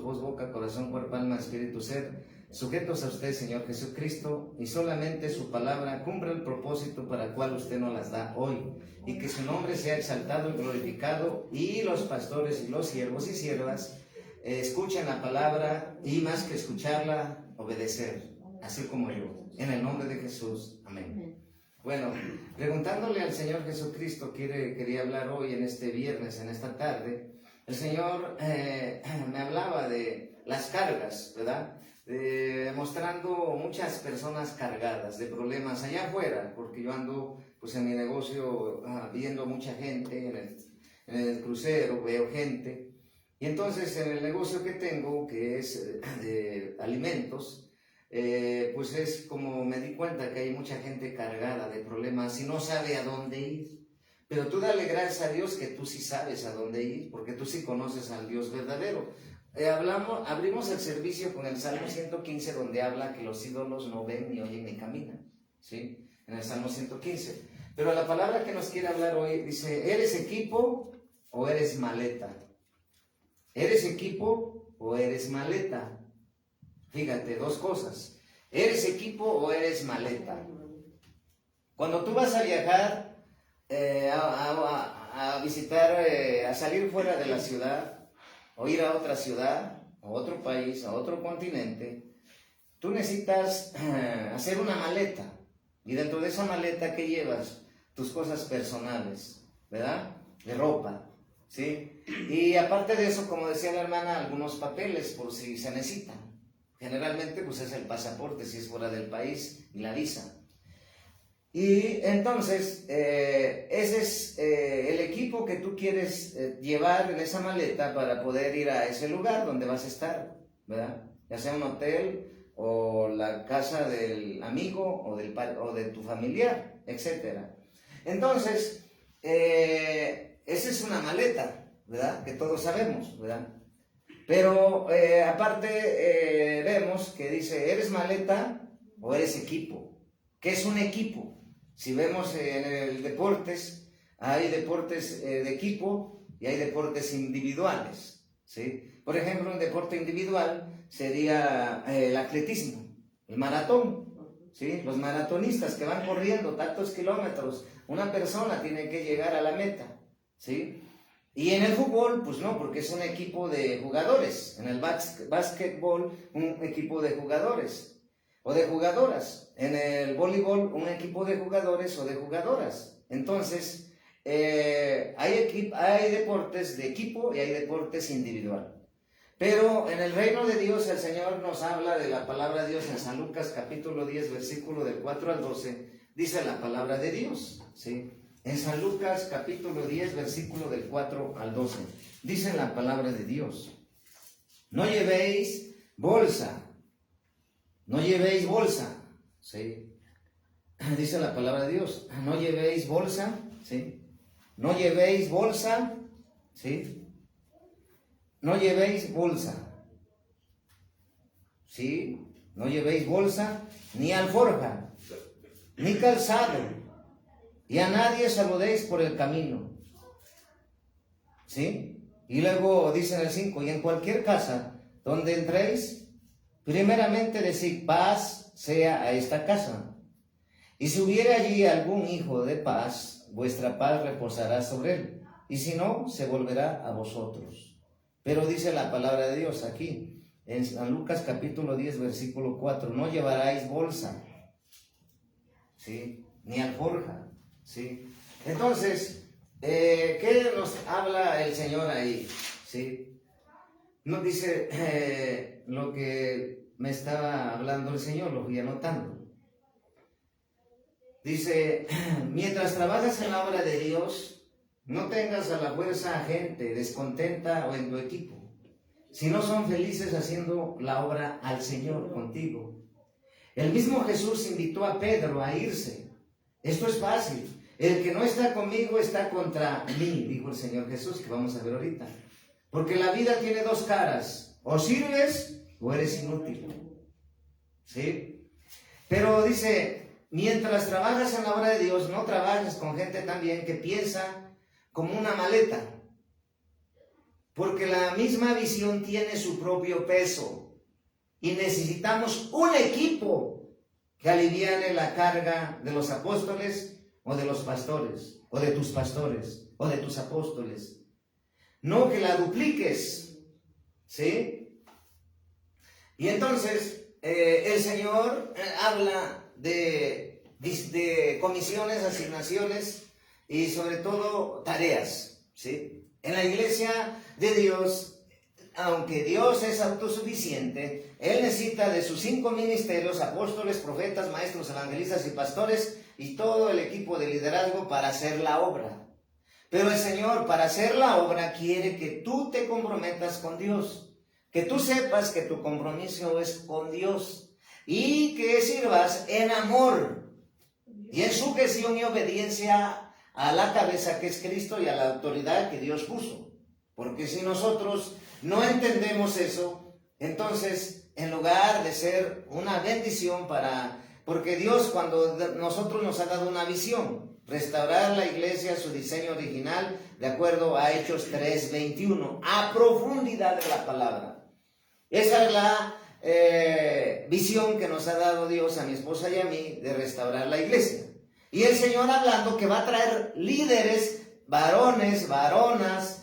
voz, boca, corazón, cuerpo, alma, espíritu, ser, sujetos a usted, Señor Jesucristo, y solamente su palabra cumpla el propósito para el cual usted nos las da hoy, y que su nombre sea exaltado y glorificado, y los pastores y los siervos y siervas escuchen la palabra, y más que escucharla, obedecer, así como yo, en el nombre de Jesús, amén. Bueno, preguntándole al Señor Jesucristo, quería hablar hoy en este viernes, en esta tarde. El Señor me hablaba de las cargas, ¿verdad? Mostrando muchas personas cargadas de problemas allá afuera, porque yo ando pues en mi negocio viendo mucha gente en el crucero, veo gente, y entonces en el negocio que tengo, que es de alimentos, pues es como me di cuenta que hay mucha gente cargada de problemas y no sabe a dónde ir. Pero tú dale gracias a Dios que tú sí sabes a dónde ir, porque tú sí conoces al Dios verdadero. Abrimos el servicio con el Salmo 115, donde habla que los ídolos no ven, ni oyen, ni caminan, ¿sí? En el Salmo 115. Pero la palabra que nos quiere hablar hoy dice, ¿eres equipo o eres maleta? ¿Eres equipo o eres maleta? Fíjate, dos cosas. ¿Eres equipo o eres maleta? Cuando tú vas a viajar, a visitar, a salir fuera de la ciudad, o ir a otra ciudad, a otro país, a otro continente, tú necesitas hacer una maleta, y dentro de esa maleta, ¿qué llevas? Tus cosas personales, ¿verdad? De ropa, ¿sí? Y aparte de eso, como decía la hermana, algunos papeles por si se necesitan. Generalmente, pues es el pasaporte, si es fuera del país, y la visa. Y entonces, ese es el equipo que tú quieres llevar en esa maleta para poder ir a ese lugar donde vas a estar, ¿verdad? Ya sea un hotel o la casa del amigo o de tu familiar, etc. Entonces, esa es una maleta, ¿verdad? Que todos sabemos, ¿verdad? Pero aparte vemos que dice, ¿eres maleta o eres equipo? ¿Qué es un equipo? Si vemos en el deportes, hay deportes de equipo y hay deportes individuales, ¿sí? Por ejemplo, un deporte individual sería el atletismo, el maratón, ¿sí? Los maratonistas que van corriendo tantos kilómetros, una persona tiene que llegar a la meta, ¿sí? Y en el fútbol, pues no, porque es un equipo de jugadores. En el básquetbol, un equipo de jugadores o de jugadoras. En el voleibol, un equipo de jugadores o de jugadoras. Entonces, hay deportes de equipo y hay deportes individual. Pero en el reino de Dios, el Señor nos habla de la palabra de Dios en San Lucas capítulo 10, versículo del 4 al 12. Dice la palabra de Dios, ¿sí? En San Lucas capítulo 10, versículo del 4 al 12. Dice la palabra de Dios. No llevéis bolsa. No llevéis bolsa, ¿sí? Dice la palabra de Dios, no llevéis bolsa, ¿sí? No llevéis bolsa, ¿sí? No llevéis bolsa, ¿sí? No llevéis bolsa, ni alforja, ni calzado, y a nadie saludéis por el camino, ¿sí? Y luego dice en el 5, y en cualquier casa donde entréis, primeramente decid, paz sea a esta casa. Y si hubiera allí algún hijo de paz, vuestra paz reposará sobre él. Y si no, se volverá a vosotros. Pero dice la palabra de Dios aquí, en San Lucas capítulo 10, versículo 4, no llevaráis bolsa, ¿sí? Ni alforja, ¿sí? Entonces, ¿qué nos habla el Señor ahí? ¿Sí? Nos dice lo que me estaba hablando el Señor, lo fui anotando. Dice, mientras trabajas en la obra de Dios, no tengas a la fuerza a gente descontenta o en tu equipo, si no son felices haciendo la obra al Señor contigo. El mismo Jesús invitó a Pedro a irse. Esto es fácil. El que no está conmigo está contra mí, dijo el Señor Jesús, que vamos a ver ahorita. Porque la vida tiene dos caras, o sirves o eres inútil, ¿sí? Pero dice, mientras trabajas en la obra de Dios, no trabajes con gente también que piensa como una maleta, porque la misma visión tiene su propio peso y necesitamos un equipo que aliviane la carga de los apóstoles o de los pastores, o de tus pastores, o de tus apóstoles. No que la dupliques, ¿sí? Y entonces el Señor habla de comisiones, asignaciones y sobre todo tareas, ¿sí? En la iglesia de Dios, aunque Dios es autosuficiente, Él necesita de sus 5 ministerios: apóstoles, profetas, maestros, evangelistas y pastores, y todo el equipo de liderazgo para hacer la obra. Pero el Señor, para hacer la obra, quiere que tú te comprometas con Dios, que tú sepas que tu compromiso es con Dios y que sirvas en amor y en sujeción y obediencia a la cabeza que es Cristo y a la autoridad que Dios puso. Porque si nosotros no entendemos eso, entonces en lugar de ser una bendición porque Dios, cuando nosotros nos ha dado una visión, restaurar la iglesia a su diseño original, de acuerdo a Hechos 3:21, a profundidad de la palabra. Esa es la visión que nos ha dado Dios a mi esposa y a mí, de restaurar la iglesia. Y el Señor hablando que va a traer líderes, varones, varonas,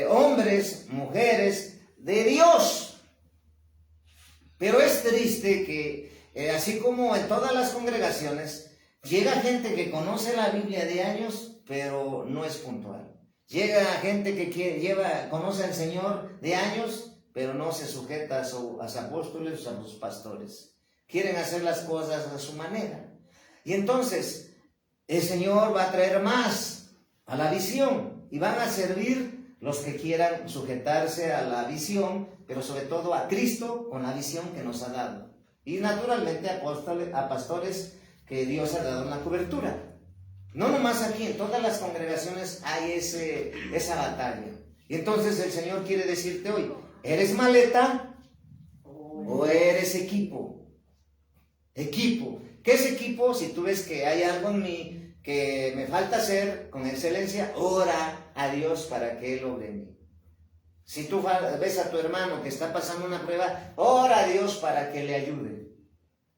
hombres, mujeres de Dios. Pero es triste que así como en todas las congregaciones, llega gente que conoce la Biblia de años, pero no es puntual. Llega gente que conoce al Señor de años, pero no se sujeta a sus apóstoles o a sus pastores. Quieren hacer las cosas a su manera. Y entonces el Señor va a traer más a la visión y van a servir los que quieran sujetarse a la visión, pero sobre todo a Cristo con la visión que nos ha dado. Y naturalmente a pastores que Dios ha dado una cobertura. No nomás aquí, en todas las congregaciones hay esa batalla. Y entonces el Señor quiere decirte hoy: ¿eres maleta o eres equipo? Equipo. ¿Qué es equipo? Si tú ves que hay algo en mí que me falta hacer con excelencia, ora a Dios para que Él obre en mí. Si tú ves a tu hermano que está pasando una prueba, ora a Dios para que le ayude.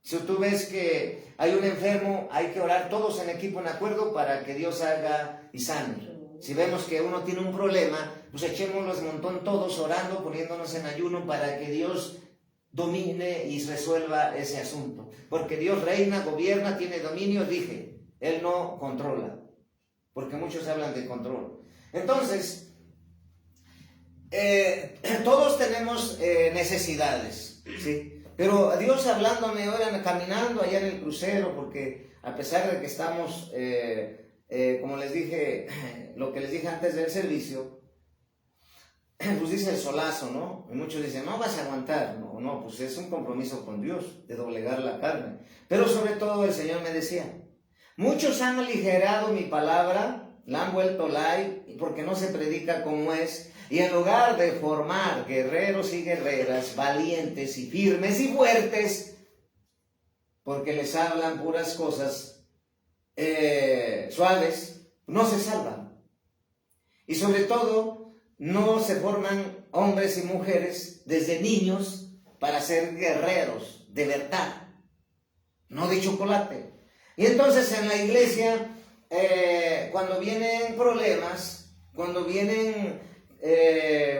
Si tú ves que hay un enfermo, hay que orar todos en equipo, en acuerdo, para que Dios haga y sane. Si vemos que uno tiene un problema, pues echémoslos un montón todos orando, poniéndonos en ayuno para que Dios domine y resuelva ese asunto. Porque Dios reina, gobierna, tiene dominio, dije, Él no controla. Porque muchos hablan de control. Entonces, todos tenemos necesidades, ¿sí? Pero Dios hablándome ahora caminando allá en el crucero, porque a pesar de que estamos, como les dije, lo que les dije antes del servicio, pues dice el solazo, ¿no? Y muchos dicen, no vas a aguantar. No, pues es un compromiso con Dios, de doblegar la carne. Pero sobre todo el Señor me decía, muchos han aligerado mi palabra, la han vuelto light, porque no se predica como es. Y en lugar de formar guerreros y guerreras valientes y firmes y fuertes, porque les hablan puras cosas suaves, no se salvan. Y sobre todo, no se forman hombres y mujeres desde niños para ser guerreros de verdad, no de chocolate. Y entonces en la iglesia, cuando vienen problemas, cuando vienen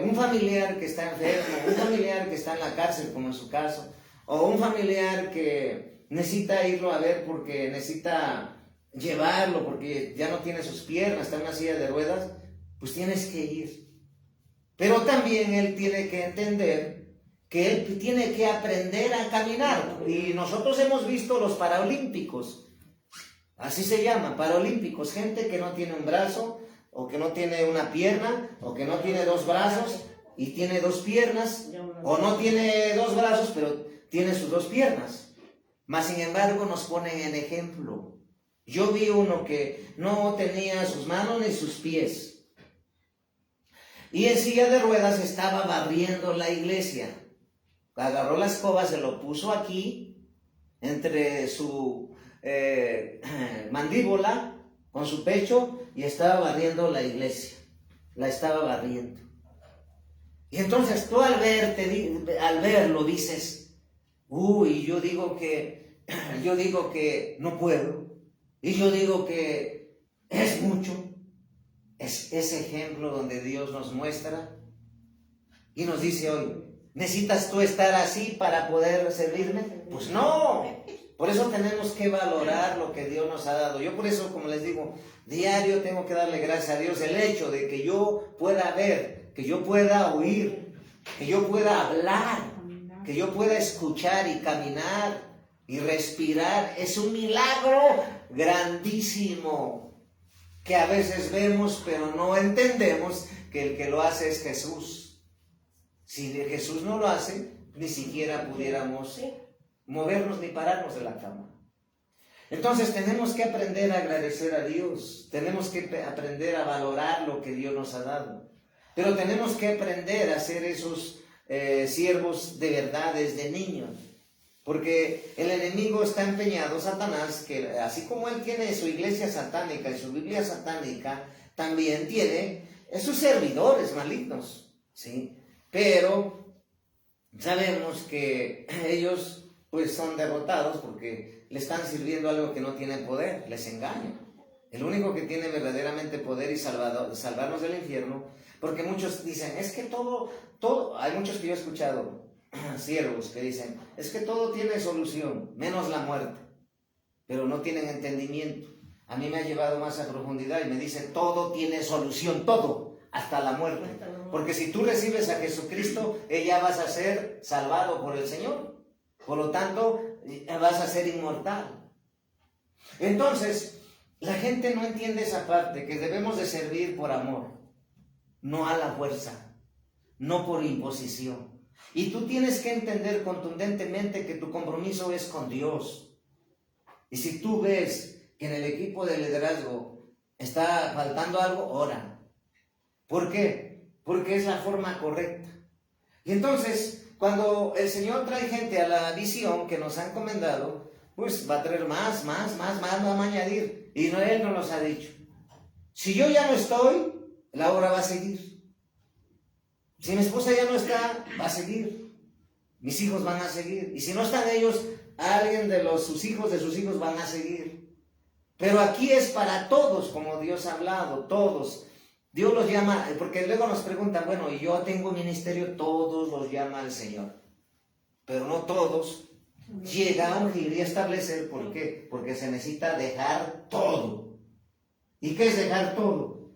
un familiar que está enfermo, un familiar que está en la cárcel, como en su caso, o un familiar que necesita irlo a ver porque necesita llevarlo, porque ya no tiene sus piernas, está en una silla de ruedas, pues tienes que ir. Pero también él tiene que entender que él tiene que aprender a caminar. Y nosotros hemos visto los paralímpicos, así se llama, paralímpicos, gente que no tiene un brazo, o que no tiene una pierna, o que no tiene dos brazos y tiene dos piernas, o no tiene dos brazos pero tiene sus dos piernas. Mas sin embargo nos ponen en ejemplo. Yo vi uno que no tenía sus manos ni sus pies, y en silla de ruedas estaba barriendo la iglesia. Agarró la escoba, se lo puso aquí, entre su mandíbula, con su pecho, y estaba barriendo la iglesia. La estaba barriendo. Y entonces tú al verlo dices, uy, yo digo que no puedo, y yo digo que es mucho. Es ese ejemplo donde Dios nos muestra y nos dice hoy, ¿necesitas tú estar así para poder servirme? Pues no. Por eso tenemos que valorar lo que Dios nos ha dado. Yo por eso, como les digo, diario tengo que darle gracias a Dios el hecho de que yo pueda ver, que yo pueda oír, que yo pueda hablar, que yo pueda escuchar y caminar y respirar. Es un milagro grandísimo que a veces vemos, pero no entendemos que el que lo hace es Jesús. Si Jesús no lo hace, ni siquiera pudiéramos movernos ni pararnos de la cama. Entonces tenemos que aprender a agradecer a Dios, tenemos que aprender a valorar lo que Dios nos ha dado, pero tenemos que aprender a ser esos siervos de verdad desde niños, porque el enemigo está empeñado, Satanás, que así como él tiene su iglesia satánica y su Biblia satánica, también tiene sus servidores malignos, ¿sí? Pero sabemos que ellos pues son derrotados porque le están sirviendo algo que no tiene poder, les engañan. El único que tiene verdaderamente poder y salvarnos del infierno, porque muchos dicen, es que todo, hay muchos que yo he escuchado, siervos que dicen, es que todo tiene solución, menos la muerte, pero no tienen entendimiento. A mí me ha llevado más a profundidad y me dice, todo tiene solución, todo, hasta la muerte. Porque si tú recibes a Jesucristo, ya vas a ser salvado por el Señor. Por lo tanto, vas a ser inmortal. Entonces, la gente no entiende esa parte, que debemos de servir por amor, no a la fuerza, no por imposición. Y tú tienes que entender contundentemente que tu compromiso es con Dios. Y si tú ves que en el equipo de liderazgo está faltando algo, ora. ¿Por qué? Porque es la forma correcta. Y entonces, cuando el Señor trae gente a la visión que nos ha encomendado, pues va a traer más, va a añadir. Y no, Él no nos ha dicho. Si yo ya no estoy, la obra va a seguir. Si mi esposa ya no está, va a seguir. Mis hijos van a seguir. Y si no están ellos, alguien de sus hijos van a seguir. Pero aquí es para todos, como Dios ha hablado, todos. Dios los llama, porque luego nos preguntan, bueno, y yo tengo ministerio, todos los llama el Señor. Pero no todos llegan a ungir y establecer. ¿Por qué? Porque se necesita dejar todo. ¿Y qué es dejar todo?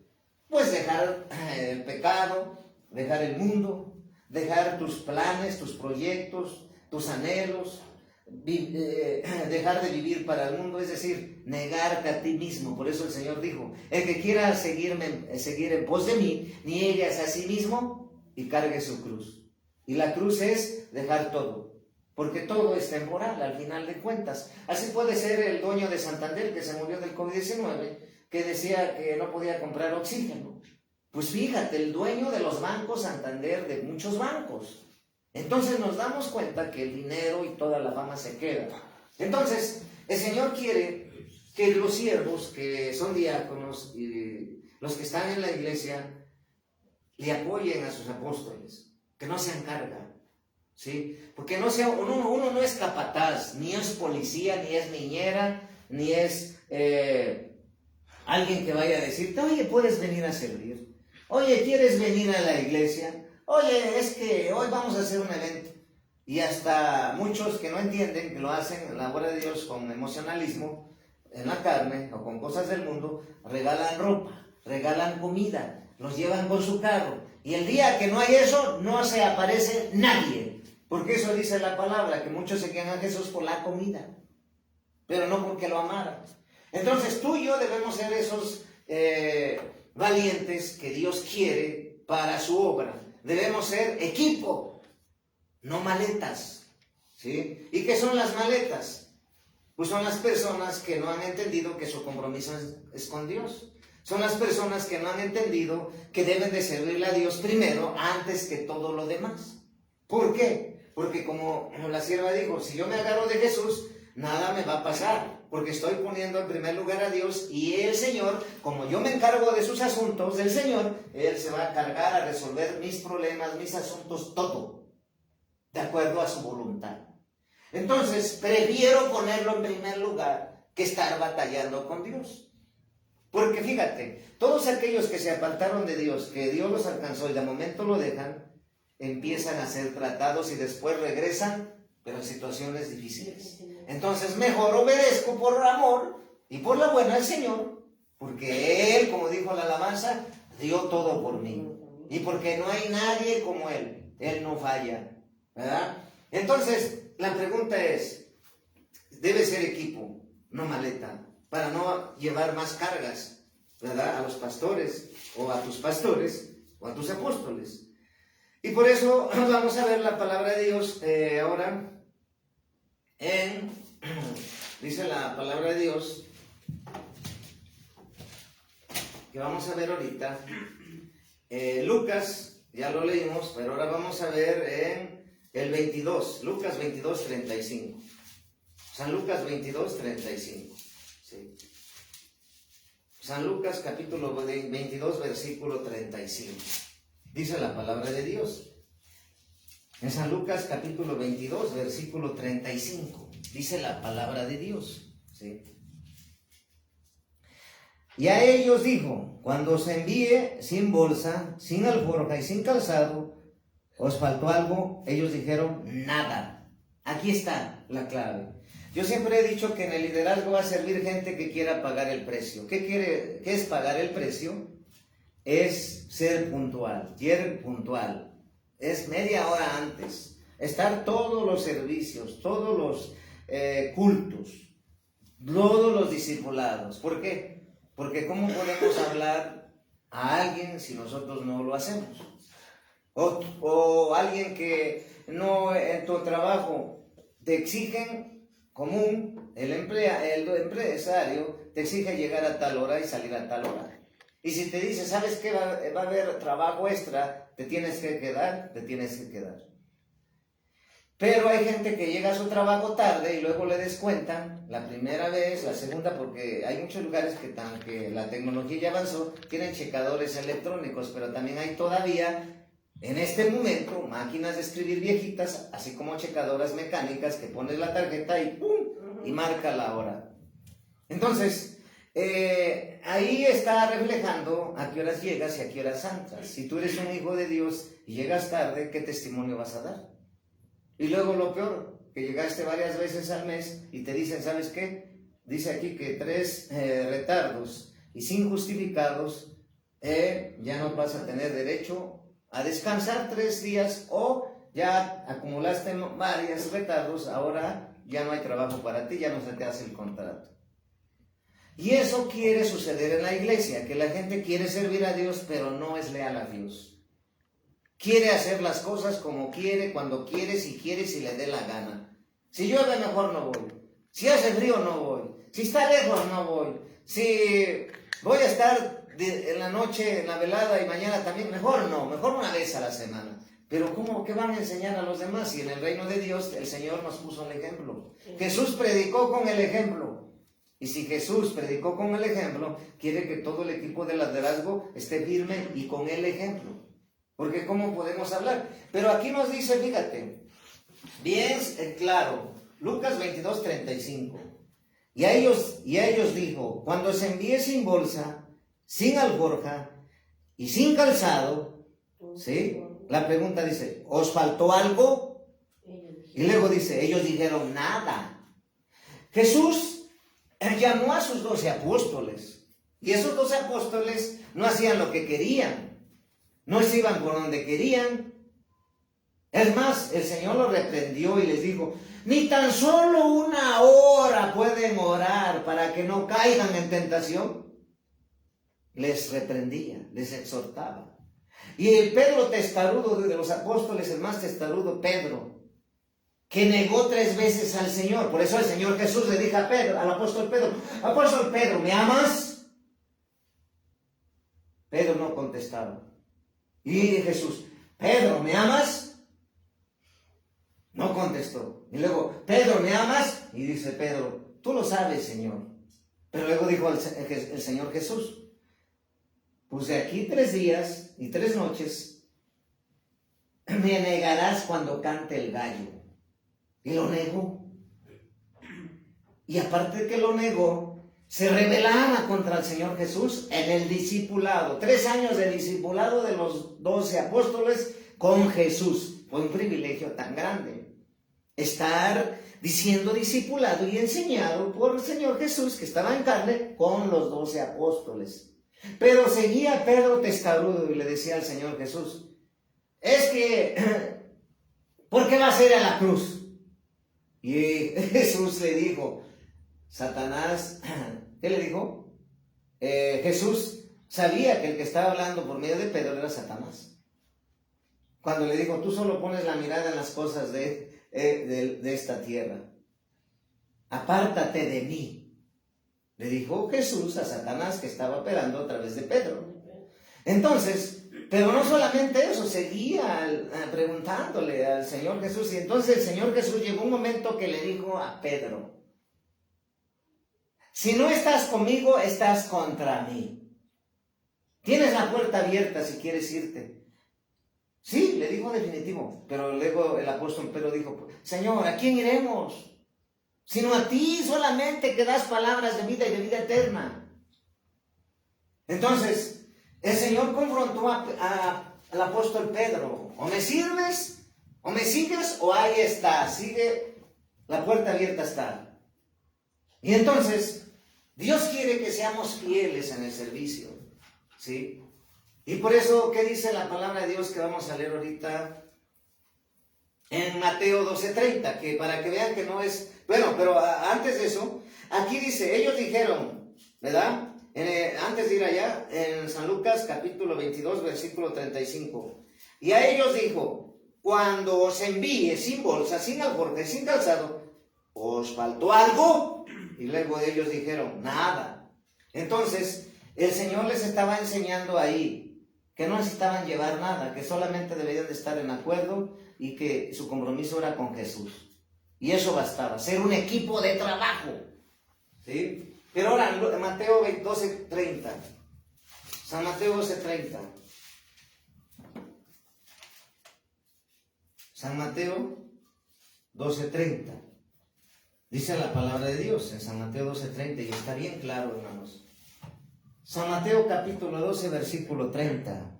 Pues dejar el pecado, dejar el mundo, dejar tus planes, tus proyectos, tus anhelos, dejar de vivir para el mundo, es decir, negarte a ti mismo. Por eso el Señor dijo, el que quiera seguir en pos de mí, niegues a sí mismo y cargue su cruz. Y la cruz es dejar todo, porque todo es temporal al final de cuentas. Así puede ser el dueño de Santander que se murió del COVID-19, que decía que no podía comprar oxígeno. Pues fíjate, el dueño de los bancos Santander, de muchos bancos. Entonces nos damos cuenta que el dinero y toda la fama se queda. Entonces, el Señor quiere que los siervos que son diáconos y los que están en la iglesia le apoyen a sus apóstoles, que no sean carga, ¿sí? Porque uno no es capataz, ni es policía, ni es niñera, ni es alguien que vaya a decirte, oye, puedes venir a servir, oye, ¿quieres venir a la iglesia? Oye, es que hoy vamos a hacer un evento. Y hasta muchos que no entienden, que lo hacen en la obra de Dios con emocionalismo, en la carne o con cosas del mundo, regalan ropa, regalan comida, los llevan con su carro. Y el día que no hay eso, no se aparece nadie. Porque eso dice la palabra, que muchos se quedan a Jesús por la comida, pero no porque lo amaran. Entonces tú y yo debemos ser esos valientes que Dios quiere para su obra. Debemos ser equipo, no maletas, ¿sí? ¿Y qué son las maletas? Pues son las personas que no han entendido que su compromiso es con Dios. Son las personas que no han entendido que deben de servirle a Dios primero antes que todo lo demás. ¿Por qué? Porque como la sierva dijo, si yo me agarro de Jesús, nada me va a pasar. porque estoy poniendo en primer lugar a Dios, y el Señor, como yo me encargo de sus asuntos, del Señor, Él se va a cargar a resolver mis problemas, mis asuntos, todo, de acuerdo a su voluntad. Entonces, prefiero ponerlo en primer lugar que estar batallando con Dios. Porque fíjate, todos aquellos que se apartaron de Dios, que Dios los alcanzó y de momento lo dejan, empiezan a ser tratados y después regresan, pero en situaciones difíciles. Entonces mejor obedezco por amor y por la buena del Señor, porque Él, como dijo la alabanza, dio todo por mí. Y porque no hay nadie como Él, Él no falla, ¿verdad? Entonces, la pregunta es, debe ser equipo, no maleta, para no llevar más cargas, ¿verdad? A los pastores, o a tus pastores, o a tus apóstoles. Y por eso vamos a ver la palabra de Dios ahora dice la palabra de Dios, que vamos a ver ahorita, Lucas, ya lo leímos, pero ahora vamos a ver en el 22, Lucas 22, 35. San Lucas 22, 35. ¿Sí? San Lucas capítulo 22, versículo 35. Dice la palabra de Dios. En San Lucas capítulo 22, versículo 35. Dice la palabra de Dios. ¿Sí? Y a ellos dijo, cuando os envíe sin bolsa, sin alforja y sin calzado, ¿os faltó algo? Ellos dijeron, nada. Aquí está la clave. Yo siempre he dicho que en el liderazgo va a servir gente que quiera pagar el precio. ¿Qué es pagar el precio? Es ser puntual, ser puntual. Es media hora antes. Estar todos los servicios, todos los cultos, todos los discipulados. ¿Por qué? Porque ¿cómo podemos hablar a alguien si nosotros no lo hacemos? O alguien que no en tu trabajo te exigen común, el empresario te exige llegar a tal hora y salir a tal hora. Y si te dice, ¿sabes qué? Va a haber trabajo extra, te tienes que quedar. Pero hay gente que llega a su trabajo tarde y luego le descuentan la primera vez, la segunda, porque hay muchos lugares que la tecnología ya avanzó, tienen checadores electrónicos, pero también hay todavía, en este momento, máquinas de escribir viejitas, así como checadoras mecánicas que pones la tarjeta y ¡pum! Y marca la hora. Entonces, ahí está reflejando a qué horas llegas y a qué horas entras. Si tú eres un hijo de Dios y llegas tarde, ¿qué testimonio vas a dar? Y luego lo peor, que llegaste varias veces al mes y te dicen, ¿sabes qué? Dice aquí que 3 retardos y sin justificados, ya no vas a tener derecho a descansar 3 días, o ya acumulaste varios retardos, ahora ya no hay trabajo para ti, ya no se te hace el contrato. Y eso quiere suceder en la iglesia, que la gente quiere servir a Dios, pero no es leal a Dios. Quiere hacer las cosas como quiere, cuando quiere, si le dé la gana. Si llueve, mejor no voy. Si hace frío, no voy. Si está lejos, no voy. Si voy a estar en la noche, en la velada y mañana también, mejor no. Mejor una vez a la semana. Pero ¿qué van a enseñar a los demás? Si en el reino de Dios el Señor nos puso el ejemplo. Jesús predicó con el ejemplo. Y si Jesús predicó con el ejemplo, quiere que todo el equipo de liderazgo esté firme y con el ejemplo. Porque ¿cómo podemos hablar? Pero aquí nos dice, fíjate, bien claro, Lucas 22, 35. Y a ellos dijo, cuando se envíe sin bolsa, sin alforja y sin calzado, ¿sí? La pregunta dice, ¿os faltó algo? Y luego dice, ellos dijeron, nada. Jesús llamó a sus 12 apóstoles. Y esos 12 apóstoles no hacían lo que querían. No se iban por donde querían. Es más, el Señor los reprendió y les dijo, ni tan solo 1 hora pueden orar para que no caigan en tentación. Les reprendía, les exhortaba. Y el Pedro testarudo de los apóstoles, el más testarudo, Pedro, que negó 3 veces al Señor. Por eso el Señor Jesús le dijo a Pedro, al apóstol Pedro, ¿me amas? Pedro no contestaba. Y Jesús, Pedro, ¿me amas? No contestó. Y luego, Pedro, ¿me amas? Y dice Pedro, tú lo sabes, Señor. Pero luego dijo el Señor Jesús, pues de aquí 3 días y 3 noches me negarás cuando cante el gallo. Y lo negó. Y aparte de que lo negó, se rebelaba contra el Señor Jesús en el discipulado. 3 años de discipulado de los 12 apóstoles con Jesús. Fue un privilegio tan grande estar diciendo discipulado y enseñado por el Señor Jesús, que estaba en carne, con los 12 apóstoles. Pero seguía Pedro testarudo y le decía al Señor Jesús, es que, ¿por qué va a ser a la cruz? Y Jesús le dijo, Satanás, ¿qué le dijo? Jesús sabía que el que estaba hablando por medio de Pedro era Satanás. Cuando le dijo, tú solo pones la mirada en las cosas de esta tierra. Apártate de mí, le dijo Jesús a Satanás, que estaba operando a través de Pedro. Entonces, pero no solamente eso, seguía preguntándole al Señor Jesús. Y entonces el Señor Jesús llegó un momento que le dijo a Pedro, si no estás conmigo, estás contra mí. Tienes la puerta abierta si quieres irte. Sí, le dijo definitivo, pero luego el apóstol Pedro dijo, Señor, ¿a quién iremos? Sino a ti solamente, que das palabras de vida y de vida eterna. Entonces, el Señor confrontó al apóstol Pedro, o me sirves, o me sigues, o ahí está, sigue, la puerta abierta está. Y entonces, Dios quiere que seamos fieles en el servicio, ¿sí? Y por eso, ¿qué dice la palabra de Dios que vamos a leer ahorita? En Mateo 12:30, que para que vean que no es... Bueno, pero antes de eso, aquí dice, ellos dijeron, ¿verdad? Antes de ir allá, en San Lucas capítulo 22, versículo 35. Y a ellos dijo, cuando os envíe sin bolsa, sin alforje, sin calzado, ¿os faltó algo? Y luego ellos dijeron, nada. Entonces, el Señor les estaba enseñando ahí que no necesitaban llevar nada, que solamente debían de estar en acuerdo y que su compromiso era con Jesús. Y eso bastaba, ser un equipo de trabajo, ¿sí? Pero ahora, Mateo 12:30, San Mateo 12:30. San Mateo 12:30. Dice la palabra de Dios en San Mateo 12:30 y está bien claro, hermanos. San Mateo capítulo 12, versículo 30.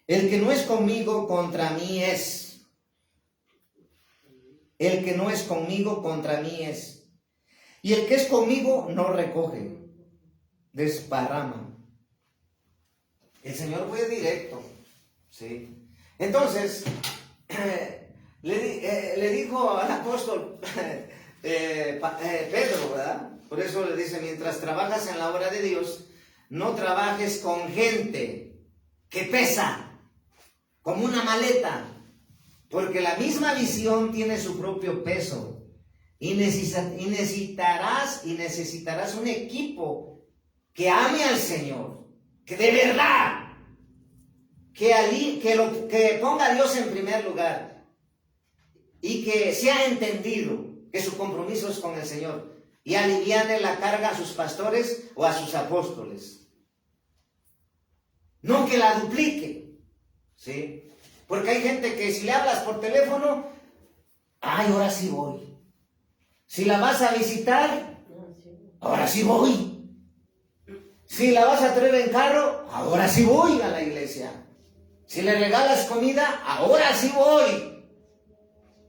El que no es conmigo, contra mí es. El que no es conmigo, contra mí es. Y el que es conmigo, no recoge, desparrama. El Señor fue directo, ¿sí? Entonces, le dijo al apóstol Pedro, ¿verdad? Por eso le dice, mientras trabajas en la obra de Dios, no trabajes con gente que pesa, como una maleta, porque la misma visión tiene su propio peso. Y necesitarás un equipo que ame al Señor, que de verdad, que ponga a Dios en primer lugar y que sea entendido que su compromiso es con el Señor y aliviane la carga a sus pastores o a sus apóstoles. No que la duplique, ¿sí? Porque hay gente que si le hablas por teléfono, ay, ahora sí voy. Si la vas a visitar, ahora sí voy. Si la vas a traer en carro, ahora sí voy a la iglesia. Si le regalas comida, ahora sí voy.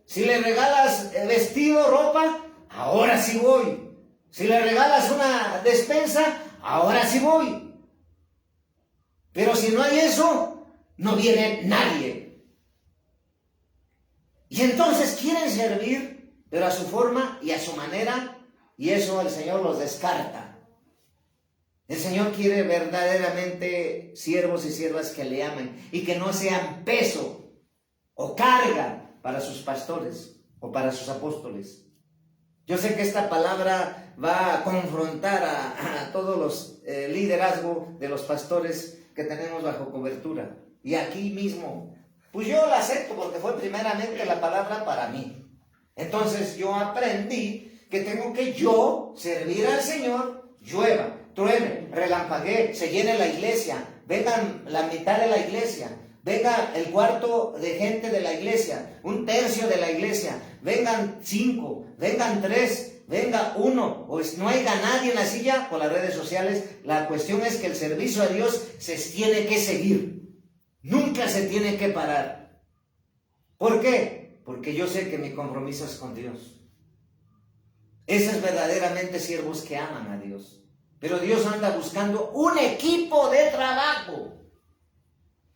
Si le regalas vestido, ropa, ahora sí voy. Si le regalas una despensa, ahora sí voy. Pero si no hay eso, no viene nadie. Y entonces quieren servir, pero a su forma y a su manera, y eso el Señor los descarta. El Señor quiere verdaderamente siervos y siervas que le amen y que no sean peso o carga para sus pastores o para sus apóstoles. Yo sé que esta palabra va a confrontar a todos los liderazgos de los pastores que tenemos bajo cobertura. Y aquí mismo, pues yo la acepto porque fue primeramente la palabra para mí. Entonces yo aprendí que tengo que yo servir al Señor, llueva, truene, relampaguee, se llene la iglesia, vengan la mitad de la iglesia, venga el cuarto de gente de la iglesia, un tercio de la iglesia, vengan 5, vengan 3, venga 1, o no haya nadie en la silla por las redes sociales. La cuestión es que el servicio a Dios se tiene que seguir, nunca se tiene que parar. ¿Por qué? Porque yo sé que mi compromiso es con Dios. Esos verdaderamente siervos que aman a Dios. Pero Dios anda buscando un equipo de trabajo.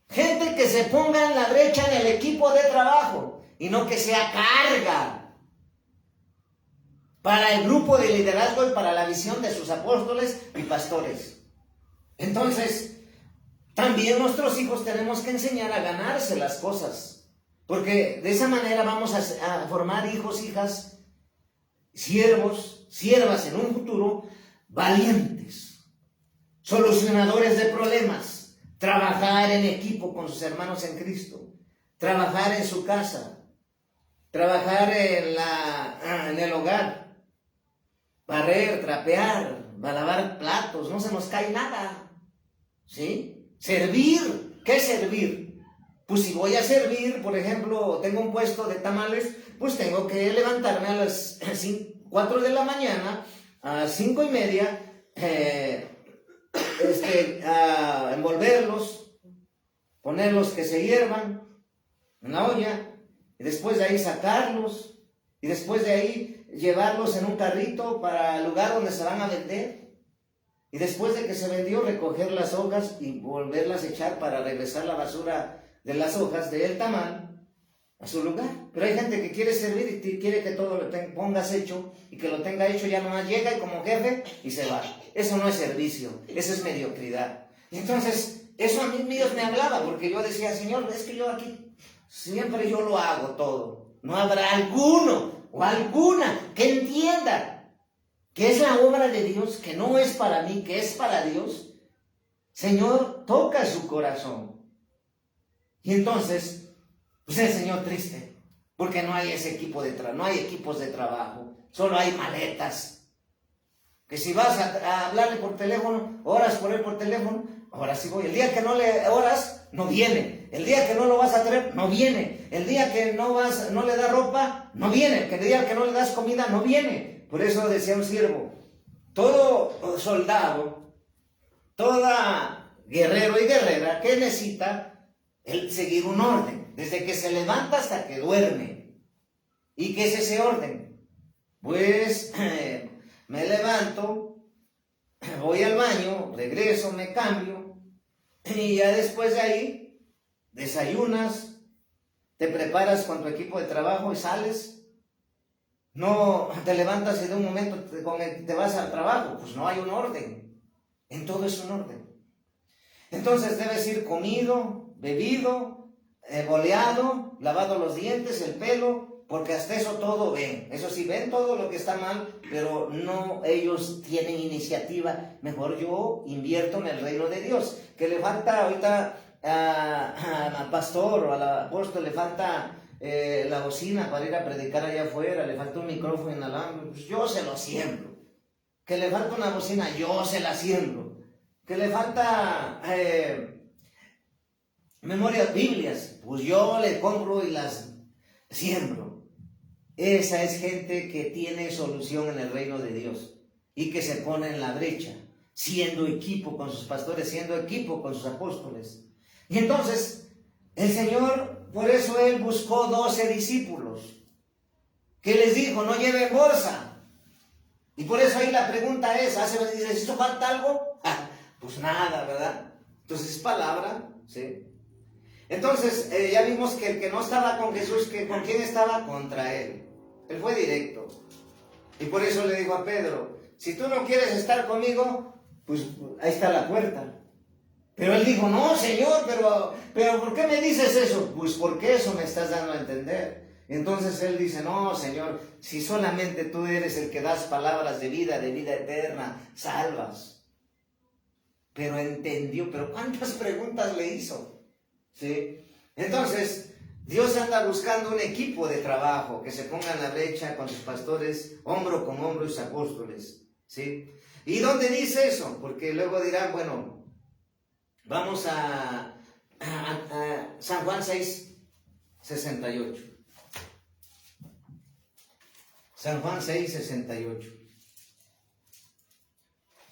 Gente que se ponga en la brecha en el equipo de trabajo y no que sea carga para el grupo de liderazgo y para la visión de sus apóstoles y pastores. Entonces, también nuestros hijos tenemos que enseñar a ganarse las cosas, porque de esa manera vamos a formar hijos, hijas, siervos, siervas en un futuro valientes, solucionadores de problemas, trabajar en equipo con sus hermanos en Cristo, trabajar en su casa, trabajar en el hogar, barrer, trapear, lavar platos, no se nos cae nada, ¿sí? Servir, ¿qué servir? Pues si voy a servir, por ejemplo, tengo un puesto de tamales, pues tengo que levantarme a las 4 de la mañana, a 5:30, a envolverlos, ponerlos que se hiervan en la olla, y después de ahí sacarlos, y después de ahí llevarlos en un carrito para el lugar donde se van a vender, y después de que se vendió, recoger las hojas y volverlas a echar para regresar la basura de las hojas del tamal a su lugar. Pero hay gente que quiere servir y quiere que todo lo pongas hecho, y que lo tenga hecho ya nomás llega y como jefe y se va. Eso no es servicio, eso es mediocridad. Y entonces, eso a mí Dios me hablaba, porque yo decía, Señor, es que yo aquí siempre yo lo hago todo. No habrá alguno o alguna que entienda que es la obra de Dios, que no es para mí, que es para Dios. Señor, toca su corazón. Y entonces, pues el Señor triste, porque no hay ese equipo no hay equipos de trabajo, solo hay maletas. Que si vas a hablarle por teléfono, oras por él por teléfono, ahora sí voy. El día que no le oras, no viene. El día que no lo vas a traer, no viene. El día que no le das ropa, no viene. El día que no le das comida, no viene. Por eso decía un siervo, todo soldado, toda guerrero y guerrera, ¿qué necesita? El seguir un orden, desde que se levanta hasta que duerme. ¿Y qué es ese orden? Pues me levanto, voy al baño, regreso, me cambio, y ya después de ahí desayunas, te preparas con tu equipo de trabajo y sales. No te levantas y de un momento te vas al trabajo, pues no hay un orden. En todo es un orden. Entonces debes ir comido, bebido, boleado, lavado los dientes, el pelo, porque hasta eso todo ven. Eso sí, ven todo lo que está mal, pero no ellos tienen iniciativa. Mejor yo invierto en el reino de Dios. Que le falta ahorita al pastor o al apóstol, le falta la bocina para ir a predicar allá afuera, le falta un micrófono inalámbrico, pues yo se lo siembro. Que le falta una bocina, yo se la siembro. Que le falta memorias, Biblias, pues yo le compro y las siembro. Esa es gente que tiene solución en el reino de Dios y que se pone en la brecha, siendo equipo con sus pastores, siendo equipo con sus apóstoles. Y entonces el Señor, por eso Él buscó 12 discípulos, que les dijo, no lleven bolsa. Y por eso ahí la pregunta es, ¿les hizo falta algo? Pues nada, ¿verdad? Entonces es palabra, ¿sí? Entonces ya vimos que el que no estaba con Jesús, ¿con quién estaba? Contra Él. Él fue directo. Y por eso le digo a Pedro, si tú no quieres estar conmigo, pues ahí está la puerta. Pero él dijo, no, Señor, pero ¿por qué me dices eso? Pues porque eso me estás dando a entender. Entonces él dice, no, Señor, si solamente tú eres el que das palabras de vida eterna, salvas. Pero entendió, pero ¿cuántas preguntas le hizo? ¿Sí? Entonces, Dios anda buscando un equipo de trabajo que se ponga en la brecha con sus pastores, hombro con hombro y sus apóstoles, ¿sí? ¿Y dónde dice eso? Porque luego dirán, bueno, vamos a San Juan 6:68. San Juan 6:68.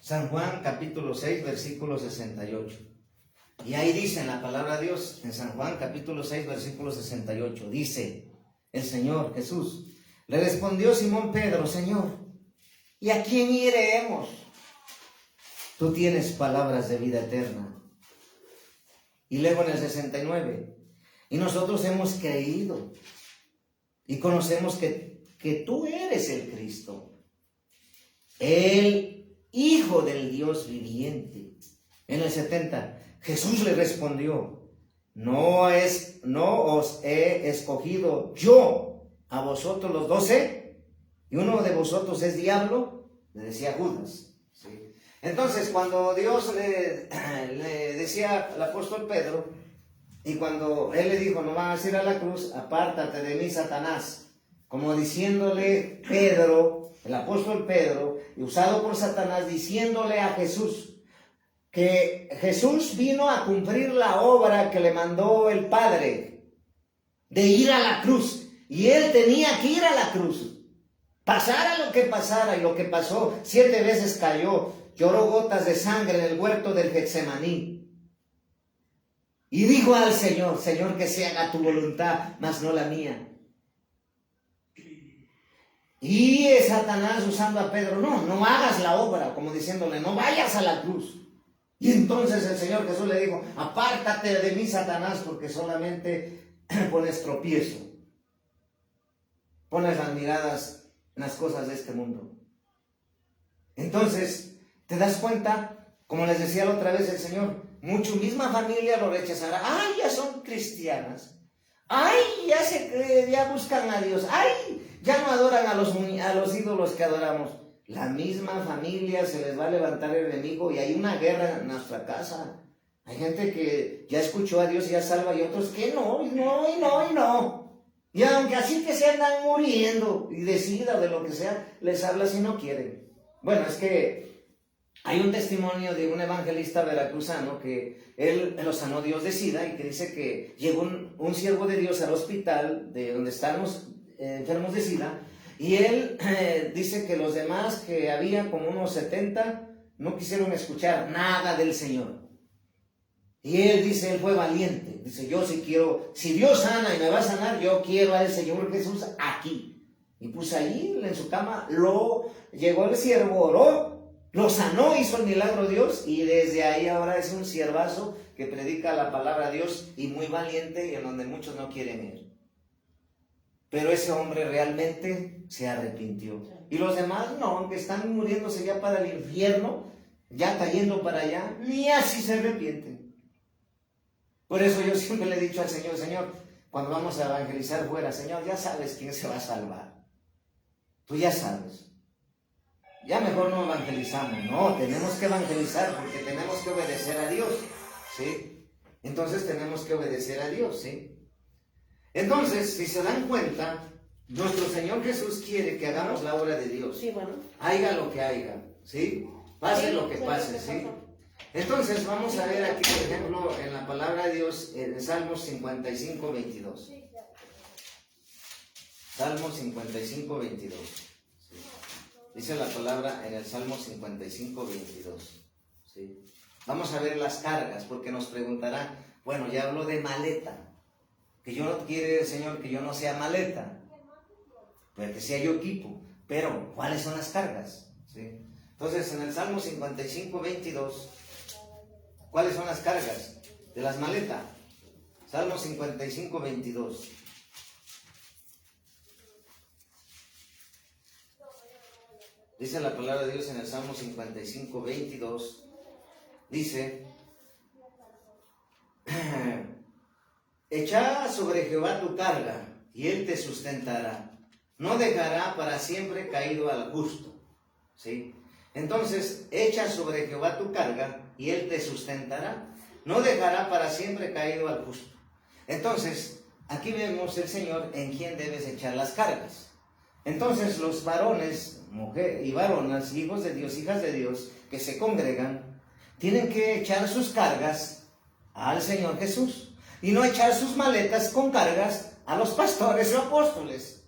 San Juan capítulo 6, versículo 68. Y ahí dice en la palabra de Dios, en San Juan capítulo 6, versículo 68, dice el Señor Jesús, le respondió Simón Pedro, Señor, ¿y a quién iremos? Tú tienes palabras de vida eterna. Y luego en el 69, y nosotros hemos creído y conocemos que tú eres el Cristo, el Hijo del Dios viviente. En el 70, Jesús le respondió, no os he escogido yo a vosotros los 12, y uno de vosotros es diablo, le decía Judas, ¿sí? Entonces, cuando Dios le decía al apóstol Pedro, y cuando él le dijo, no vas a ir a la cruz, apártate de mí, Satanás, como diciéndole Pedro, el apóstol Pedro, y usado por Satanás, diciéndole a Jesús, que Jesús vino a cumplir la obra que le mandó el Padre, de ir a la cruz, y él tenía que ir a la cruz, pasara lo que pasara, y lo que pasó, 7 veces cayó, lloró gotas de sangre en el huerto del Getsemaní, y dijo al Señor, Señor, que se haga tu voluntad, mas no la mía. Y Satanás usando a Pedro, no hagas la obra, como diciéndole, no vayas a la cruz. Y entonces el Señor Jesús le dijo, apártate de mí, Satanás, porque solamente pones tropiezo, pones las miradas en las cosas de este mundo. Entonces, ¿te das cuenta? Como les decía la otra vez el Señor, mucho misma familia lo rechazará. ¡Ay, ya son cristianas! ¡Ay, ya buscan a Dios! ¡Ay, ya no adoran a los ídolos que adoramos! La misma familia se les va a levantar el enemigo y hay una guerra en nuestra casa. Hay gente que ya escuchó a Dios y ya salva y otros que no. Y aunque así que se andan muriendo y de sida o de lo que sea, les habla si no quieren. Bueno, es que hay un testimonio de un evangelista veracruzano que él lo sanó Dios de sida y que dice que llegó un siervo de Dios al hospital de donde están los enfermos de sida. Y él dice que los demás, que había como unos 70, no quisieron escuchar nada del Señor. Y él dice, él fue valiente. Dice, yo sí quiero, si Dios sana y me va a sanar, yo quiero al Señor Jesús aquí. Y pues ahí en su cama llegó el siervo, oró, lo sanó, hizo el milagro Dios. Y desde ahí ahora es un siervazo que predica la palabra de Dios y muy valiente y en donde muchos no quieren ir. Pero ese hombre realmente se arrepintió. Y los demás no, aunque están muriéndose ya para el infierno, ya cayendo para allá, ni así se arrepienten. Por eso yo siempre le he dicho al Señor, Señor, cuando vamos a evangelizar fuera, Señor, ya sabes quién se va a salvar. Tú ya sabes. Ya mejor no evangelizamos. No, tenemos que evangelizar porque tenemos que obedecer a Dios, ¿sí? Entonces tenemos que obedecer a Dios, ¿sí? Entonces, si se dan cuenta, nuestro Señor Jesús quiere que hagamos la obra de Dios. Sí, bueno. Haiga lo que haiga, ¿sí? Pase lo que pase, ¿sí? Entonces, vamos a ver aquí, por ejemplo, en la palabra de Dios, en Salmos 55, 22. Salmos 55, 22. ¿Sí? Dice la palabra en el Salmo 55, 22. ¿Sí? Vamos a ver las cargas, porque nos preguntarán, bueno, ya hablo de maleta. Que yo no quiere el Señor que yo no sea maleta, pero que sea yo equipo. Pero, ¿cuáles son las cargas? ¿Sí? Entonces, en el Salmo 55, 22, ¿cuáles son las cargas de las maletas? Salmo 55, 22. Dice la palabra de Dios en el Salmo 55, 22. Dice, echa sobre Jehová tu carga, y él te sustentará. No dejará para siempre caído al justo. ¿Sí? Entonces, echa sobre Jehová tu carga, y él te sustentará. No dejará para siempre caído al justo. Entonces, aquí vemos el Señor en quien debes echar las cargas. Entonces los varones, mujer y varonas, hijos de Dios, hijas de Dios, que se congregan, tienen que echar sus cargas al Señor Jesús y no echar sus maletas con cargas a los pastores o apóstoles.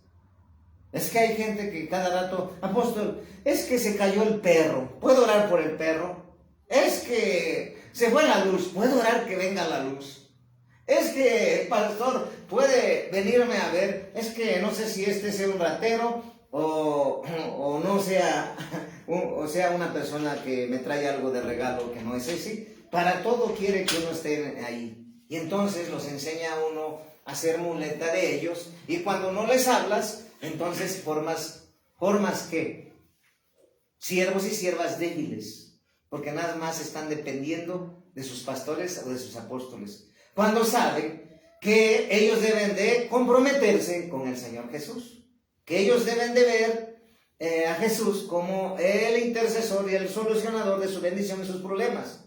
Es que hay gente que cada rato, apóstol, es que se cayó el perro, ¿puedo orar por el perro? Es que se fue la luz, ¿puedo orar que venga la luz? Es que el pastor puede venirme a ver, es que no sé si este sea un ratero o no sea, o sea una persona que me trae algo de regalo que no es así. Para todo quiere que uno esté ahí. Y entonces los enseña a uno a ser muleta de ellos. Y cuando no les hablas, entonces formas ¿qué? Siervos y siervas débiles. Porque nada más están dependiendo de sus pastores o de sus apóstoles. Cuando saben que ellos deben de comprometerse con el Señor Jesús. Que ellos deben de ver a Jesús como el intercesor y el solucionador de su bendición y sus problemas.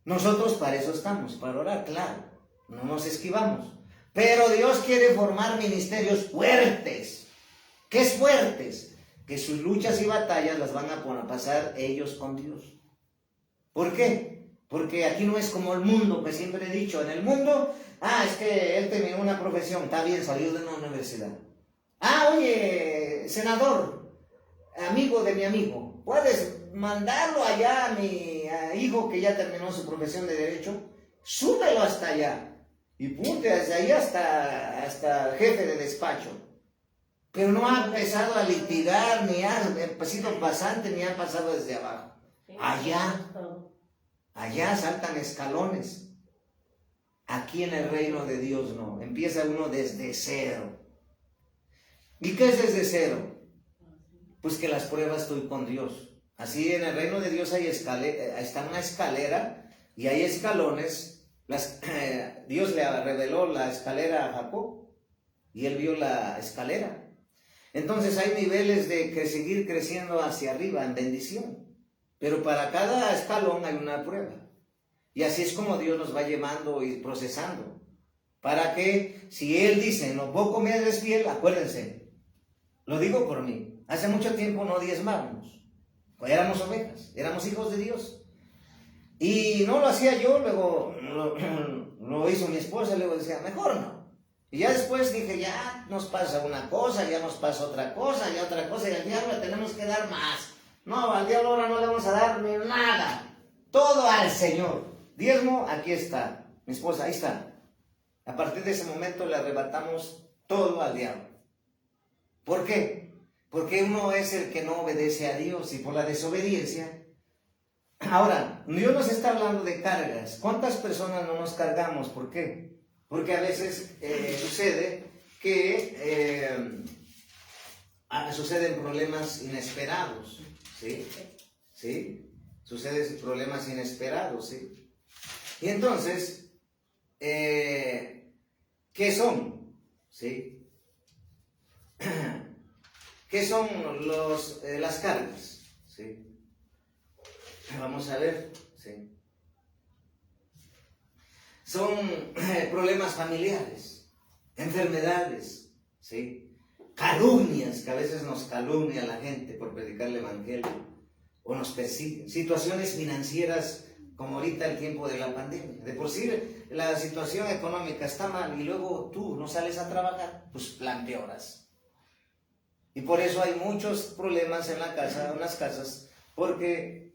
Nosotros para eso estamos, para orar, claro, no nos esquivamos. Pero Dios quiere formar ministerios fuertes. ¿Qué es fuertes? Que sus luchas y batallas las van a pasar ellos con Dios. ¿Por qué? Porque aquí no es como el mundo, que siempre he dicho, en el mundo, es que él tenía una profesión, está bien, salió de una universidad. Oye, senador, amigo de mi amigo, ¿puedes mandarlo allá a mi hijo que ya terminó su profesión de derecho? Súbelo hasta allá y punte desde ahí hasta jefe de despacho. Pero no ha empezado a litigar, ni ha sido pasante, ni ha pasado desde abajo. Allá saltan escalones. Aquí en el reino de Dios no, empieza uno desde cero. ¿Y qué es desde cero? Pues que las pruebas estoy con Dios. Así en el reino de Dios está una escalera y hay escalones. Dios le reveló la escalera a Jacob y él vio la escalera. Entonces hay niveles de seguir creciendo hacia arriba en bendición. Pero para cada escalón hay una prueba. Y así es como Dios nos va llevando y procesando. Para que si Él dice, no poco me eres fiel, acuérdense, lo digo por mí. Hace mucho tiempo no diezmábamos. Pues éramos ovejas, éramos hijos de Dios. Y no lo hacía yo, luego lo hizo mi esposa, luego decía, mejor no. Y ya después dije, ya nos pasa una cosa, ya nos pasa otra cosa, y al diablo le tenemos que dar más. No, al diablo ahora no le vamos a dar ni nada. Todo al Señor. Diezmo, aquí está. Mi esposa, ahí está. A partir de ese momento le arrebatamos todo al diablo. ¿Por qué? Porque uno es el que no obedece a Dios y por la desobediencia. Ahora, Dios nos está hablando de cargas. ¿Cuántas personas no nos cargamos? ¿Por qué? Porque a veces sucede que suceden problemas inesperados. ¿Sí? ¿Sí? Suceden problemas inesperados, ¿sí? Y entonces, ¿qué son? ¿Sí? ¿Qué son las cargas? ¿Sí? Vamos a ver, ¿sí? Son problemas familiares, enfermedades, ¿sí? Calumnias, que a veces nos calumnia la gente por predicar el evangelio, o nos persiguen, situaciones financieras, como ahorita el tiempo de la pandemia. De por sí la situación económica está mal y luego tú no sales a trabajar, pues la empeoras. Y por eso hay muchos problemas en las casas, porque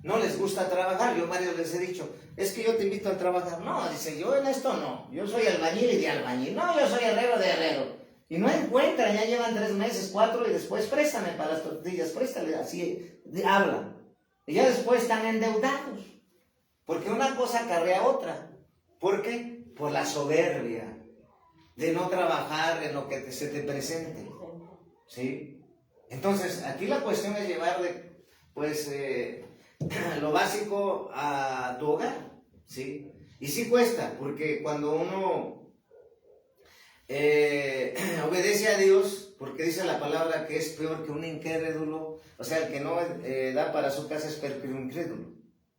no les gusta trabajar. Yo varios les he dicho, es que yo te invito a trabajar. No, dice, yo en esto no, yo soy albañil y de albañil. No, yo soy herrero de herrero. Y no encuentran, ya llevan 3 meses, 4, y después préstame para las tortillas, préstale, así hablan. Y ya después están endeudados. Porque una cosa acarrea otra. ¿Por qué? Por la soberbia de no trabajar en lo que se te presente. ¿Sí? Entonces, aquí la cuestión es llevar lo básico a tu hogar. ¿Sí? Y sí cuesta, porque cuando uno obedece a Dios, porque dice la palabra que es peor que un incrédulo, o sea, el que no da para su casa es peor que un incrédulo.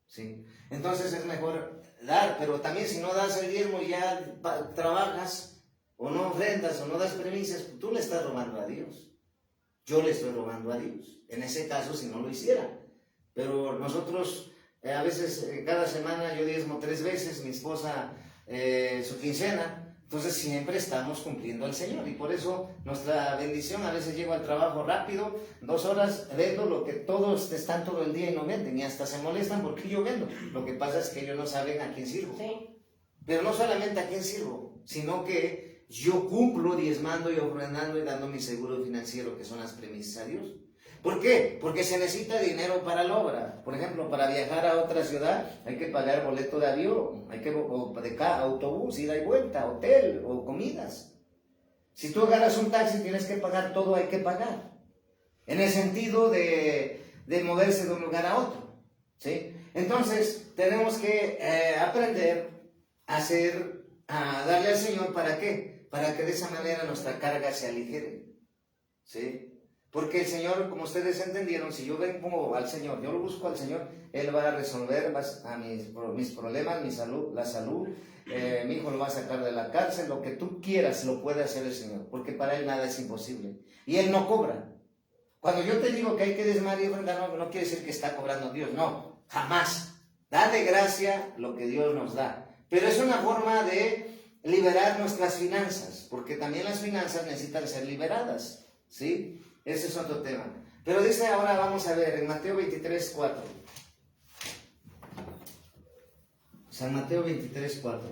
¿Sí? Entonces es mejor dar, pero también si no das el diezmo y ya trabajas, o no ofrendas, o no das premisas, tú le estás robando a Dios. Yo le estoy robando a Dios. En ese caso, si no lo hiciera. Pero nosotros, a veces, cada semana yo diezmo 3 veces, mi esposa su quincena. Entonces siempre estamos cumpliendo al Señor, y por eso nuestra bendición, a veces llego al trabajo rápido, 2 horas, vendo lo que todos están todo el día y no venden, y hasta se molestan porque yo vendo. Lo que pasa es que ellos no saben a quién sirvo. Sí. Pero no solamente a quién sirvo, sino que yo cumplo diezmando y ofrendando y dando mi seguro financiero, que son las premisas a Dios. ¿Por qué? Porque se necesita dinero para la obra. Por ejemplo, para viajar a otra ciudad hay que pagar boleto de avión, o de autobús, ida y vuelta, hotel o comidas. Si tú agarras un taxi tienes que pagar todo, hay que pagar. En el sentido de moverse de un lugar a otro, ¿sí? Entonces tenemos que aprender a darle al Señor, ¿para qué? Para que de esa manera nuestra carga se aligere, ¿sí? Porque el Señor, como ustedes entendieron, si yo vengo al Señor, yo lo busco al Señor, Él va a resolver mis problemas, mi salud, la salud, mi hijo lo va a sacar de la cárcel, lo que tú quieras lo puede hacer el Señor, porque para Él nada es imposible. Y Él no cobra. Cuando yo te digo que hay que diezmar y ofrendar, no quiere decir que está cobrando Dios, no, jamás. Da de gracia lo que Dios nos da. Pero es una forma de liberar nuestras finanzas, porque también las finanzas necesitan ser liberadas, ¿sí? Ese es otro tema. Pero dice ahora, vamos a ver, en Mateo 23, 4. San Mateo 23, 4.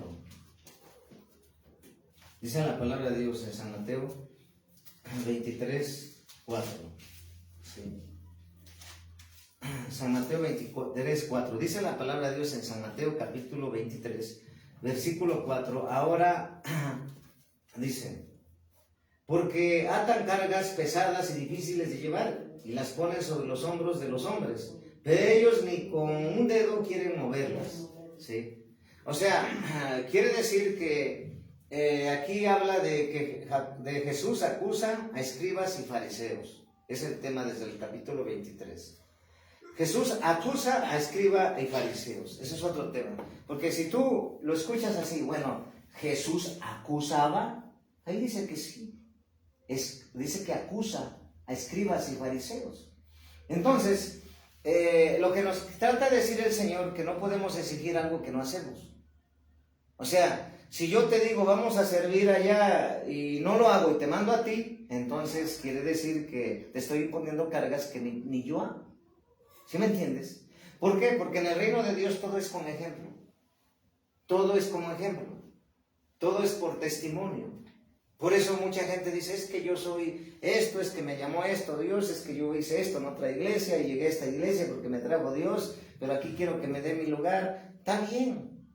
Dice la palabra de Dios en San Mateo 23, 4. Sí. San Mateo 23, 4. Dice la palabra de Dios en San Mateo capítulo 23, versículo 4. Ahora dice: porque atan cargas pesadas y difíciles de llevar y las ponen sobre los hombros de los hombres, pero ellos ni con un dedo quieren moverlas, ¿sí? O sea, quiere decir que aquí habla de que Jesús acusa a escribas y fariseos. Es el tema desde el capítulo 23. Jesús acusa a escribas y fariseos. Ese es otro tema. Porque si tú lo escuchas así, bueno, Jesús acusaba, ahí dice que sí. Dice que acusa a escribas y fariseos. Entonces, lo que nos trata de decir el Señor, que no podemos exigir algo que no hacemos. O sea, si yo te digo vamos a servir allá y no lo hago y te mando a ti, entonces quiere decir que te estoy imponiendo cargas que ni yo hago. ¿Sí me entiendes? ¿Por qué? Porque en el reino de Dios todo es con ejemplo. Todo es como ejemplo. Todo es por testimonio. Por eso mucha gente dice, es que yo soy esto, es que me llamó esto Dios, es que yo hice esto en otra iglesia y llegué a esta iglesia porque me trajo Dios, pero aquí quiero que me dé mi lugar. Está bien,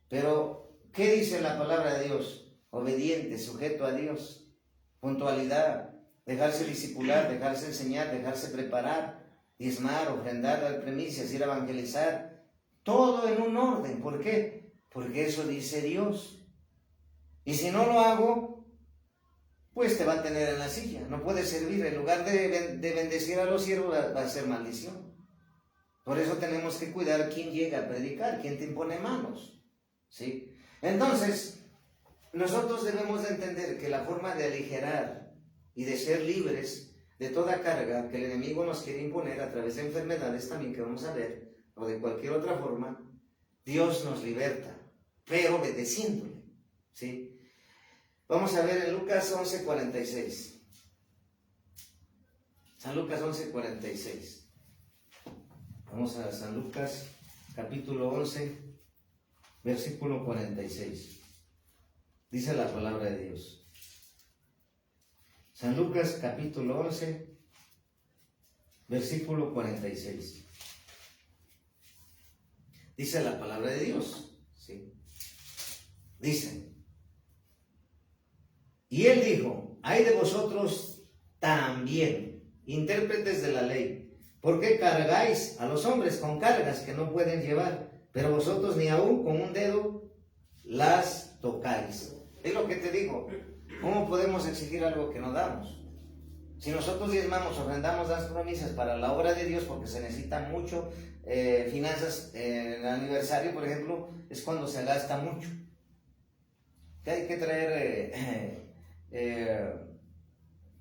pero ¿qué dice la palabra de Dios? Obediente, sujeto a Dios, puntualidad, dejarse discipular, dejarse enseñar, dejarse preparar, diezmar, ofrendar, dar primicias, ir a evangelizar, todo en un orden. ¿Por qué? Porque eso dice Dios. Y si no lo hago, pues te va a tener en la silla, no puedes servir. En lugar de bendecir a los siervos, va a ser maldición. Por eso tenemos que cuidar quién llega a predicar, quién te impone manos, ¿sí? Entonces, nosotros debemos de entender que la forma de aligerar y de ser libres de toda carga que el enemigo nos quiere imponer a través de enfermedades también que vamos a ver, o de cualquier otra forma, Dios nos liberta, pero obedeciéndole, ¿sí? Vamos a ver en Lucas 11:46. San Lucas 11:46. Vamos a San Lucas capítulo 11, versículo 46. Dice la palabra de Dios. San Lucas capítulo 11, versículo 46. Dice la palabra de Dios, ¿sí? Dice: y él dijo, ay de vosotros también, intérpretes de la ley, ¿por qué cargáis a los hombres con cargas que no pueden llevar? Pero vosotros ni aún con un dedo las tocáis. Es lo que te digo, ¿cómo podemos exigir algo que no damos? Si nosotros diezmamos, ofrendamos, damos promesas para la obra de Dios, porque se necesita mucho, finanzas, en el aniversario, por ejemplo, es cuando se gasta mucho. Que hay que traer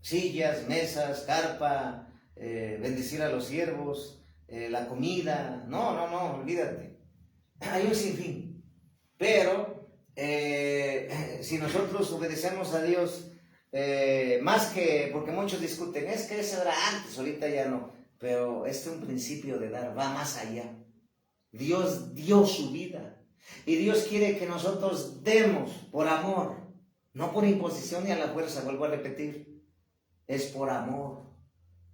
sillas, mesas, carpa, bendecir a los siervos, la comida. No, olvídate. Hay un sinfín. Pero si nosotros obedecemos a Dios, más que, porque muchos discuten, es que eso era antes, ahorita ya no. Pero este es un principio de dar, va más allá. Dios dio su vida. Y Dios quiere que nosotros demos por amor, no por imposición ni a la fuerza, vuelvo a repetir. Es por amor.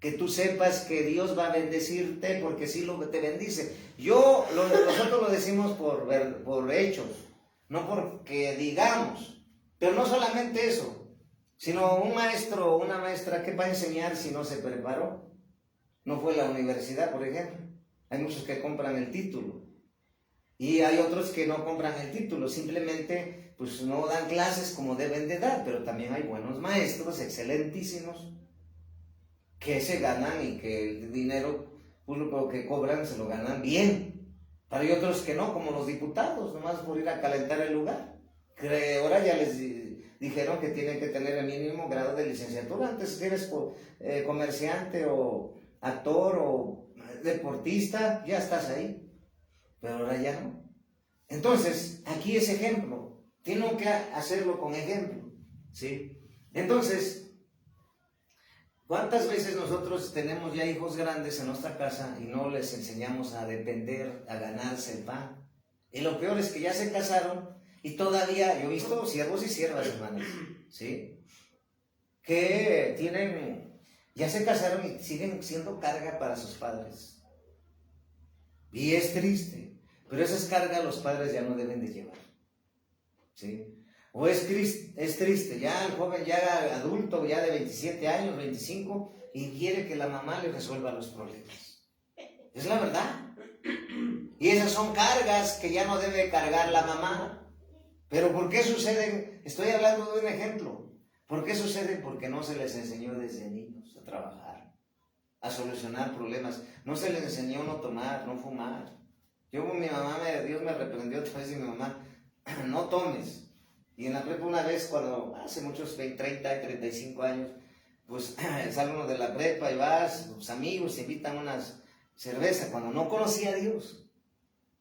Que tú sepas que Dios va a bendecirte porque sí lo te bendice. Nosotros lo decimos por hechos, no porque digamos. Pero no solamente eso, sino un maestro o una maestra, ¿qué va a enseñar si no se preparó? No fue a la universidad, por ejemplo. Hay muchos que compran el título. Y hay otros que no compran el título, simplemente pues no dan clases como deben de dar, pero también hay buenos maestros, excelentísimos, que se ganan y que el dinero público que cobran se lo ganan bien. Pero hay otros que no, como los diputados, nomás por ir a calentar el lugar. Que ahora ya les dijeron que tienen que tener el mínimo grado de licenciatura. Antes que eres comerciante o actor o deportista, ya estás ahí. Pero ahora ya no. Entonces, aquí es ejemplo. Tienen que hacerlo con ejemplo, ¿sí? Entonces, ¿cuántas veces nosotros tenemos ya hijos grandes en nuestra casa y no les enseñamos a depender, a ganarse el pan? Y lo peor es que ya se casaron y todavía, yo he visto siervos y siervas, hermanos, ¿sí? Que ya se casaron y siguen siendo carga para sus padres. Y es triste, pero esas cargas los padres ya no deben de llevar, ¿sí? O es triste, ya el joven ya adulto, ya de 27 años, 25, y quiere que la mamá le resuelva los problemas. Es la verdad. Y esas son cargas que ya no debe cargar la mamá. Pero ¿por qué suceden? Estoy hablando de un ejemplo. ¿Por qué suceden? Porque no se les enseñó desde niños a trabajar, a solucionar problemas. No se les enseñó no tomar, no fumar. Dios me reprendió otra vez y mi mamá, no tomes. Y en la prepa una vez, cuando hace muchos 30, 35 años, pues sale uno de la prepa y vas, los amigos te invitan unas cervezas cuando no conocía a Dios.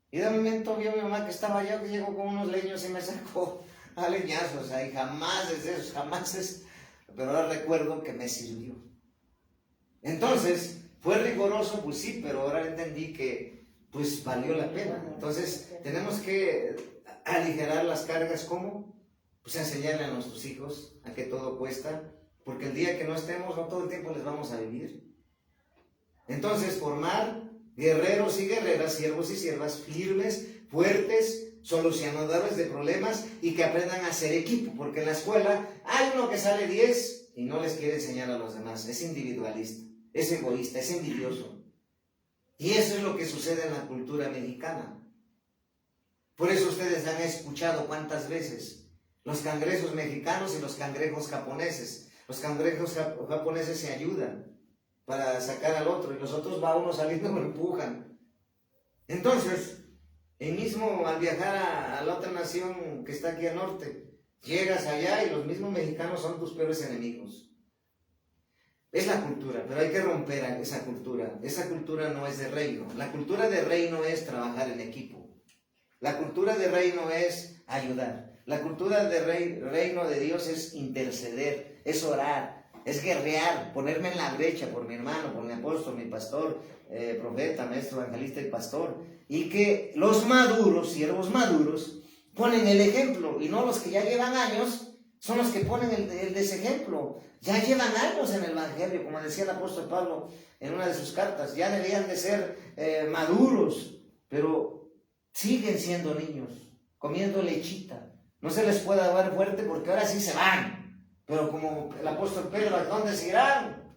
Y de momento vio a mi mamá que estaba allá, que llegó con unos leños y me sacó a leñazos. Ahí jamás es eso, jamás es. Pero ahora recuerdo que me sirvió. Entonces, fue rigoroso, pues sí, pero ahora entendí que pues valió la pena. Entonces, tenemos que aligerar las cargas. ¿Cómo? Pues enseñarle a nuestros hijos a que todo cuesta, porque el día que no estemos, no todo el tiempo les vamos a vivir. Entonces, formar guerreros y guerreras, siervos y siervas firmes, fuertes, solucionadores de problemas y que aprendan a ser equipo, porque en la escuela hay uno que sale 10 y no les quiere enseñar a los demás, es individualista, es egoísta, es envidioso. Y eso es lo que sucede en la cultura mexicana. Por eso ustedes han escuchado cuántas veces los cangrejos mexicanos y los cangrejos japoneses. Los cangrejos japoneses se ayudan para sacar al otro y los otros va uno saliendo y lo empujan. Entonces, el mismo al viajar a la otra nación que está aquí al norte, llegas allá y los mismos mexicanos son tus peores enemigos. Es la cultura, pero hay que romper esa cultura. Esa cultura no es de reino. La cultura de reino es trabajar en equipo. La cultura de reino es ayudar. La cultura de reino de Dios es interceder, es orar, es guerrear, ponerme en la brecha por mi hermano, por mi apóstol, mi pastor, profeta, maestro, evangelista y pastor. Y que los maduros, siervos maduros, ponen el ejemplo y no los que ya llevan años. Son los que ponen el desejemplo. Ya llevan años en el evangelio, como decía el apóstol Pablo en una de sus cartas. Ya deberían de ser maduros, pero siguen siendo niños, comiendo lechita. No se les puede dar fuerte porque ahora sí se van. Pero como el apóstol Pedro, ¿a dónde se irán?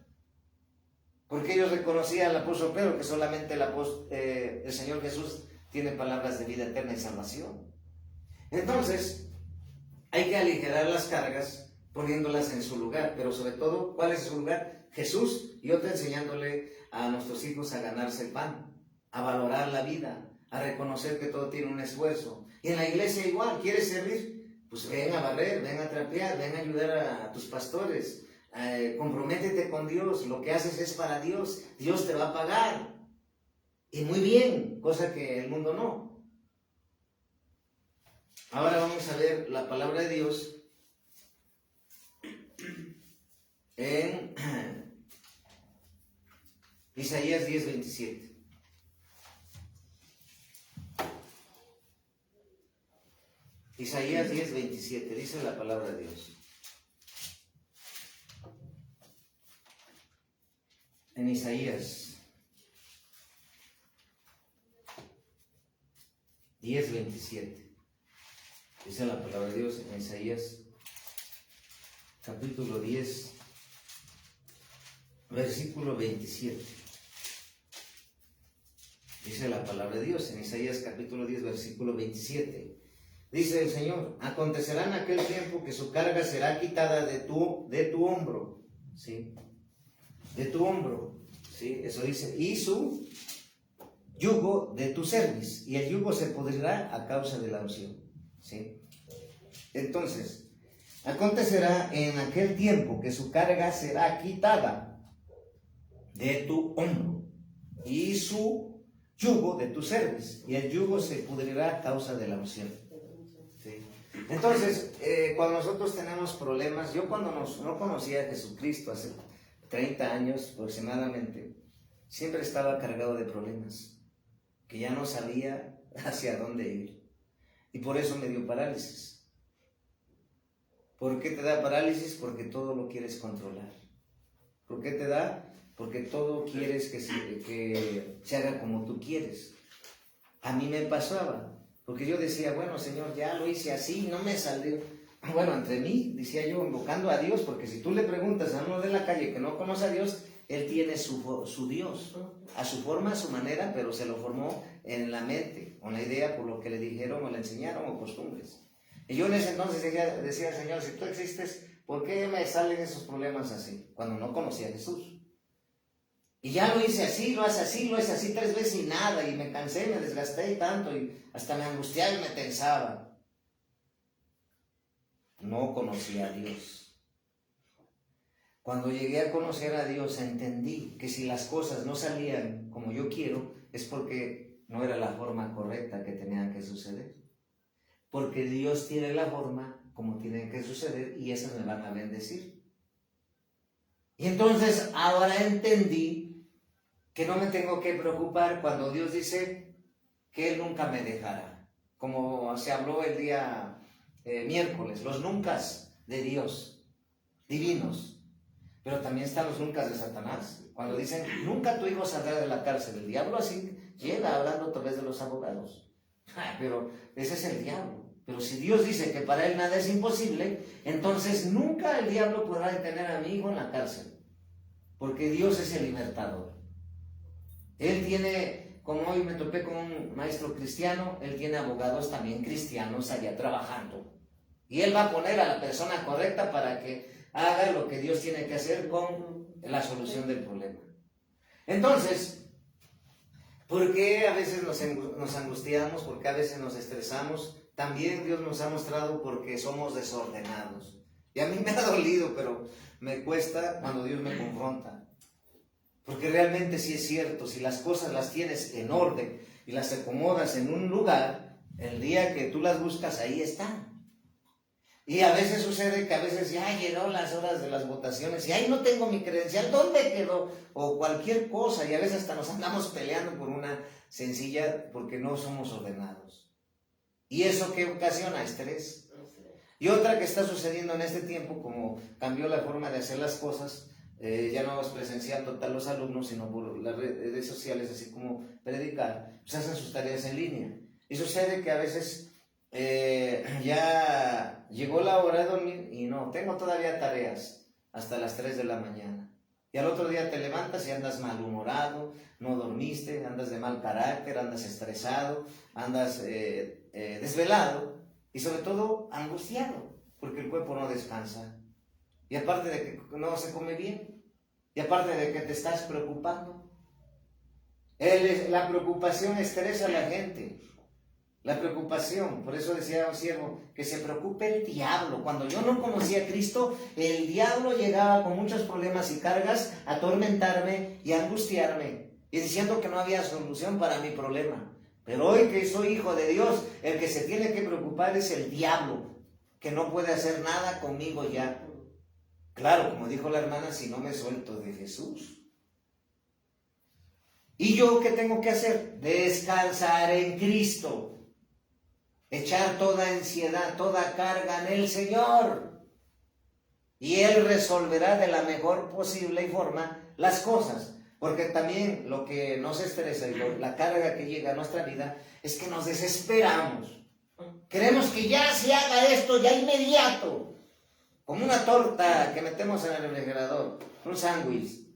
Porque ellos reconocían al apóstol Pedro que solamente el Señor Jesús tiene palabras de vida eterna y salvación. Entonces, hay que aligerar las cargas poniéndolas en su lugar, pero sobre todo, ¿cuál es su lugar? Jesús, y otra enseñándole a nuestros hijos a ganarse el pan, a valorar la vida, a reconocer que todo tiene un esfuerzo. Y en la iglesia igual, ¿quieres servir? Pues ven a barrer, ven a trapear, ven a ayudar a tus pastores. Comprométete con Dios, lo que haces es para Dios, Dios te va a pagar. Y muy bien, cosa que el mundo no. Ahora vamos a ver la palabra de Dios en Isaías 10:27. Isaías 10:27, dice la palabra de Dios. En Isaías 10:27, dice la palabra de Dios en Isaías capítulo 10, versículo 27. Dice la palabra de Dios en Isaías capítulo 10, versículo 27. Dice el Señor: acontecerá en aquel tiempo que su carga será quitada de tu hombro, ¿sí? De tu hombro, ¿sí? Eso dice, y su yugo de tu cerviz, y el yugo se pudrirá a causa de la unción, ¿sí? Entonces, acontecerá en aquel tiempo que su carga será quitada de tu hombro, y su yugo de tu cerviz, y el yugo se pudrirá a causa de la unción. ¿Sí? Entonces, cuando nosotros tenemos problemas, yo cuando no conocía a Jesucristo hace 30 años aproximadamente, siempre estaba cargado de problemas, que ya no sabía hacia dónde ir. Y por eso me dio parálisis. ¿Por qué te da parálisis? Porque todo lo quieres controlar. ¿Por qué te da? Porque todo quieres que se haga como tú quieres. A mí me pasaba. Porque yo decía, bueno, Señor, ya lo hice así, no me salió. Bueno, entre mí, decía yo, invocando a Dios, porque si tú le preguntas a uno de la calle que no conoce a Dios, él tiene su Dios, a su forma, a su manera, pero se lo formó en la mente, con la idea por lo que le dijeron o le enseñaron o costumbres. Y yo en ese entonces decía, Señor, si tú existes, ¿por qué me salen esos problemas así? Cuando no conocía a Jesús. Y ya lo hice así, lo hice así 3 veces y nada, y me cansé, me desgasté y tanto, y hasta me angustiaba y me tensaba. No conocía a Dios. Cuando llegué a conocer a Dios, entendí que si las cosas no salían como yo quiero, es porque no era la forma correcta que tenían que suceder. Porque Dios tiene la forma como tienen que suceder y esas me van a bendecir. Y entonces ahora entendí que no me tengo que preocupar cuando Dios dice que Él nunca me dejará. Como se habló el día miércoles, los nuncas de Dios, divinos. Pero también están los nuncas de Satanás. Cuando dicen, nunca tu hijo saldrá de la cárcel. El diablo así llega hablando a través de los abogados. Pero ese es el diablo. Pero si Dios dice que para Él nada es imposible, entonces nunca el diablo podrá detener a mi hijo en la cárcel. Porque Dios es el libertador. Él tiene, como hoy me topé con un maestro cristiano, él tiene abogados también cristianos allá trabajando. Y él va a poner a la persona correcta para que haga lo que Dios tiene que hacer con la solución del problema. Entonces, ¿por qué a veces nos angustiamos? ¿Por qué a veces nos estresamos? También Dios nos ha mostrado porque somos desordenados. Y a mí me ha dolido, pero me cuesta cuando Dios me confronta. Porque realmente sí es cierto, si las cosas las tienes en orden y las acomodas en un lugar, el día que tú las buscas, ahí están. Y a veces sucede que a veces ya llegaron las horas de las votaciones y ahí no tengo mi credencial, ¿dónde quedó? O cualquier cosa, y a veces hasta nos andamos peleando por una sencilla, porque no somos ordenados. ¿Y eso qué ocasiona? Estrés. Y otra que está sucediendo en este tiempo, como cambió la forma de hacer las cosas, ya no es presencial total los alumnos, sino por las redes sociales, así como predicar, pues hacen sus tareas en línea. Y sucede que a veces ya llegó la hora de dormir y no, tengo todavía tareas hasta las 3 de la mañana. Y al otro día te levantas y andas malhumorado, no dormiste, andas de mal carácter, andas estresado, andas desvelado y sobre todo angustiado, porque el cuerpo no descansa. Y aparte de que no se come bien, y aparte de que te estás preocupando. La preocupación estresa a la gente. La preocupación, por eso decía un siervo, que se preocupe el diablo. Cuando yo no conocía a Cristo, el diablo llegaba con muchos problemas y cargas a atormentarme y a angustiarme, y diciendo que no había solución para mi problema. Pero hoy que soy hijo de Dios, el que se tiene que preocupar es el diablo, que no puede hacer nada conmigo ya. Claro, como dijo la hermana, si no me suelto de Jesús. ¿Y yo qué tengo que hacer? Descansar en Cristo. Echar toda ansiedad, toda carga en el Señor. Y Él resolverá de la mejor posible forma las cosas. Porque también lo que nos estresa y la carga que llega a nuestra vida es que nos desesperamos. Queremos que ya se haga esto ya inmediato. Como una torta que metemos en el refrigerador, un sándwich,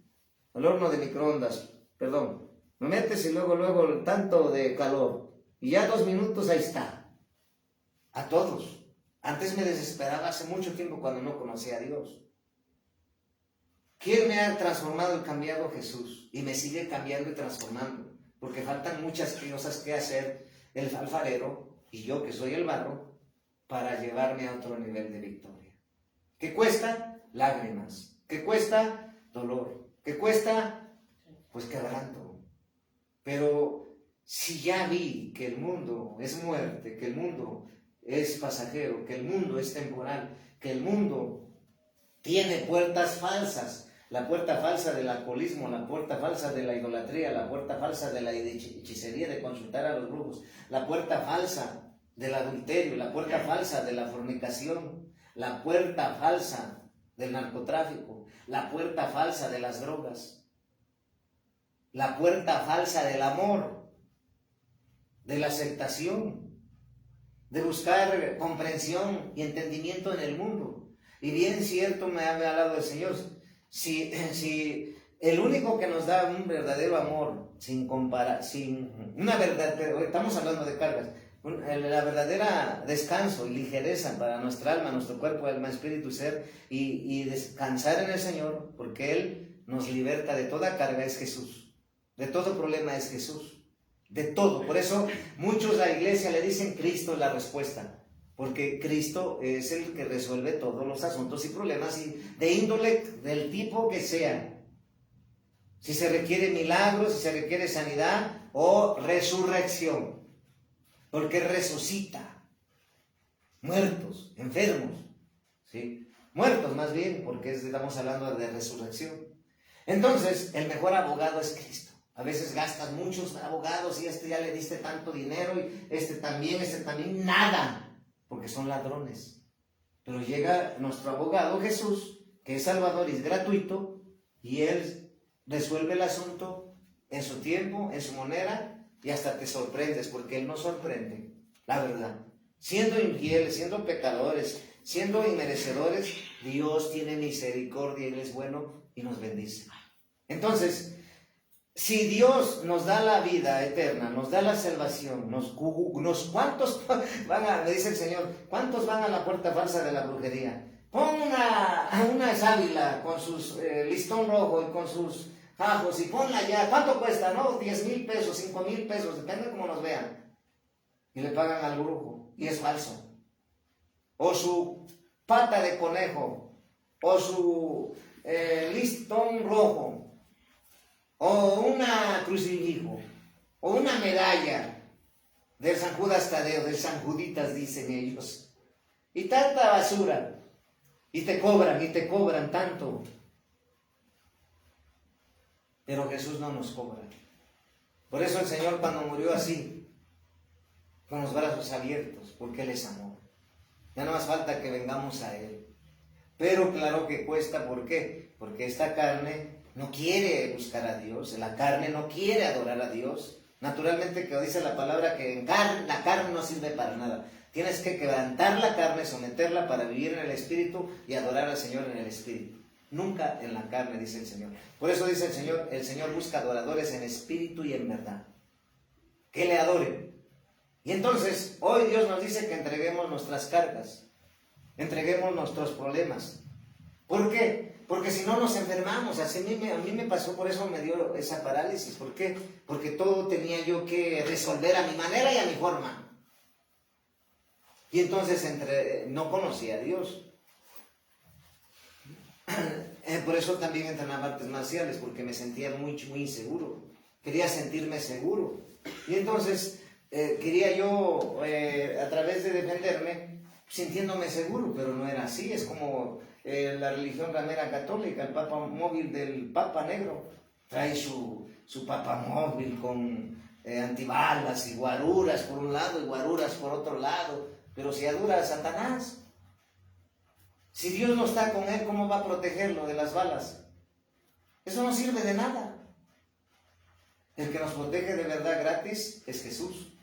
el horno de microondas, perdón. Lo metes y luego tanto de calor. Y ya 2 minutos ahí está. A todos. Antes me desesperaba hace mucho tiempo cuando no conocía a Dios. ¿Quién me ha transformado y cambiado? Jesús. Y me sigue cambiando y transformando. Porque faltan muchas cosas que hacer el alfarero y yo que soy el barro para llevarme a otro nivel de victoria. ¿Qué cuesta? Lágrimas. ¿Qué cuesta? Dolor. ¿Qué cuesta? Pues quebranto. Pero si ya vi que el mundo es muerte, que el mundo es pasajero, que el mundo es temporal, que el mundo tiene puertas falsas, la puerta falsa del alcoholismo, la puerta falsa de la idolatría, la puerta falsa de la hechicería, de consultar a los brujos, la puerta falsa del adulterio, la puerta falsa de la fornicación, la puerta falsa del narcotráfico, la puerta falsa de las drogas, la puerta falsa del amor, de la aceptación, de buscar comprensión y entendimiento en el mundo. Y bien cierto me ha hablado el Señor, si el único que nos da un verdadero amor, sin una verdad, pero estamos hablando de cargas, la verdadera descanso y ligereza para nuestra alma, nuestro cuerpo, alma, espíritu y ser, y descansar en el Señor, porque Él nos liberta de toda carga, es Jesús, de todo problema es Jesús. De todo. Por eso muchos a la iglesia le dicen Cristo es la respuesta, porque Cristo es el que resuelve todos los asuntos y problemas y de índole del tipo que sea. Si se requiere milagros, si se requiere sanidad o resurrección, porque resucita muertos, enfermos, ¿sí? Muertos más bien, porque estamos hablando de resurrección. Entonces, el mejor abogado es Cristo. A veces gastas muchos abogados y ya le diste tanto dinero y este también, nada, porque son ladrones. Pero llega nuestro abogado Jesús, que es Salvador y es gratuito, y Él resuelve el asunto en su tiempo, en su manera, y hasta te sorprendes, porque Él nos sorprende, la verdad. Siendo infieles, siendo pecadores, siendo inmerecedores, Dios tiene misericordia, Él es bueno y nos bendice. Entonces, si Dios nos da la vida eterna, nos da la salvación, ¿cuántos van me dice el Señor, cuántos van a la puerta falsa de la brujería? Pon una sábila con sus listón rojo y con sus jajos y ponla ya. ¿Cuánto cuesta? No, 10,000 pesos, 5,000 pesos, depende de cómo nos vean. Y le pagan al brujo y es falso. O su pata de conejo, o su listón rojo, o una crucifijo, o una medalla del San Judas Tadeo, del San Juditas, dicen ellos. Y tanta basura. Y te cobran tanto. Pero Jesús no nos cobra. Por eso el Señor cuando murió así, con los brazos abiertos, porque Él es amor. Ya no más falta que vengamos a Él. Pero claro que cuesta, ¿por qué? Porque esta carne no quiere buscar a Dios, la carne no quiere adorar a Dios. Naturalmente que dice la palabra que la carne no sirve para nada. Tienes que quebrantar la carne, someterla para vivir en el Espíritu y adorar al Señor en el Espíritu. Nunca en la carne, dice el Señor. Por eso dice el Señor busca adoradores en espíritu y en verdad. Que le adoren. Y entonces, hoy Dios nos dice que entreguemos nuestras cargas, entreguemos nuestros problemas. ¿Por qué? Porque si no nos enfermamos. Así a mí me pasó, por eso me dio esa parálisis. ¿Por qué? Porque todo tenía yo que resolver a mi manera y a mi forma. Y entonces no conocía a Dios. Por eso también entrenaba artes marciales, porque me sentía muy inseguro. Quería sentirme seguro. Y entonces quería yo, a través de defenderme, sintiéndome seguro, pero no era así. Es como la religión ramera católica, el papa móvil del Papa Negro. Trae su papa móvil con antibalas y guaruras por un lado y guaruras por otro lado. Pero si adora a Satanás, si Dios no está con él, ¿cómo va a protegerlo de las balas? Eso no sirve de nada. El que nos protege de verdad gratis es Jesús.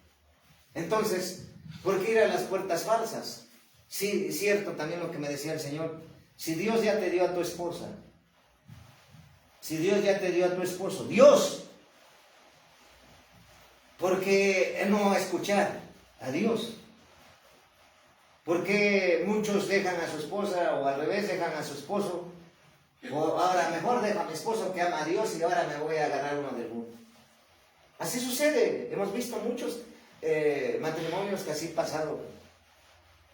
Entonces, ¿por qué ir a las puertas falsas? Sí, es cierto también lo que me decía el Señor. Si Dios ya te dio a tu esposa, si Dios ya te dio a tu esposo, Dios, ¿por qué no escuchar a Dios? ¿Por qué muchos dejan a su esposa o al revés dejan a su esposo? O ahora mejor dejo a mi esposo que ama a Dios y ahora me voy a agarrar uno del mundo. Así sucede. Hemos visto muchos matrimonios que así pasado.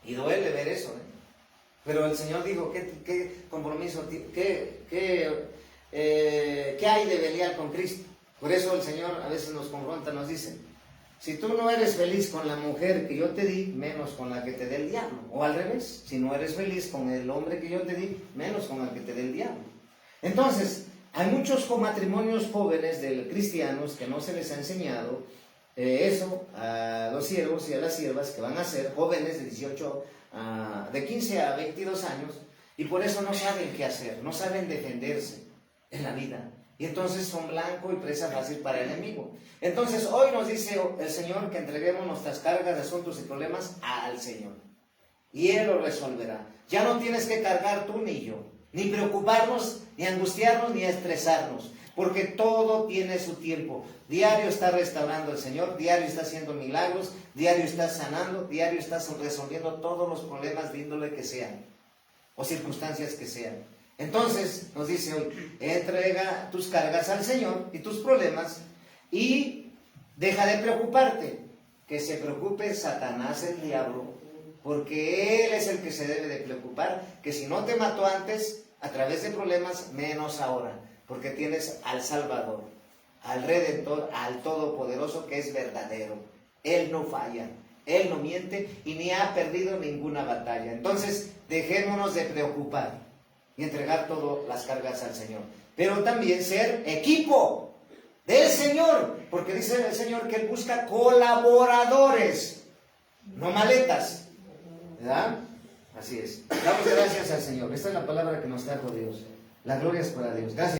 Y duele ver eso. Pero el Señor dijo, ¿qué compromiso, qué hay de pelear con Cristo? Por eso el Señor a veces nos confronta, nos dice, si tú no eres feliz con la mujer que yo te di, menos con la que te dé el diablo. O al revés, si no eres feliz con el hombre que yo te di, menos con la que te dé el diablo. Entonces, hay muchos matrimonios jóvenes de cristianos que no se les ha enseñado eso a los siervos y a las siervas que van a ser jóvenes de 15 a 22 años, y por eso no saben qué hacer, no saben defenderse en la vida. Y entonces son blanco y presa fácil para el enemigo. Entonces hoy nos dice el Señor que entreguemos nuestras cargas, asuntos y problemas al Señor. Y Él lo resolverá. Ya no tienes que cargar tú ni yo, ni preocuparnos, ni angustiarnos, ni estresarnos. Porque todo tiene su tiempo. Diario está restaurando el Señor, diario está haciendo milagros, diario está sanando, diario está resolviendo todos los problemas de índole que sean, o circunstancias que sean. Entonces, nos dice hoy, entrega tus cargas al Señor y tus problemas y deja de preocuparte. Que se preocupe Satanás, el diablo, porque él es el que se debe de preocupar, que si no te mató antes, a través de problemas, menos ahora, porque tienes al Salvador, al Redentor, al Todopoderoso, que es verdadero. Él no falla, Él no miente y ni ha perdido ninguna batalla. Entonces, dejémonos de preocupar y entregar todas las cargas al Señor. Pero también ser equipo del Señor, porque dice el Señor que Él busca colaboradores, no maletas, ¿verdad? Así es. Damos gracias al Señor. Esta es la palabra que nos trajo Dios. La gloria es para Dios. Gracias.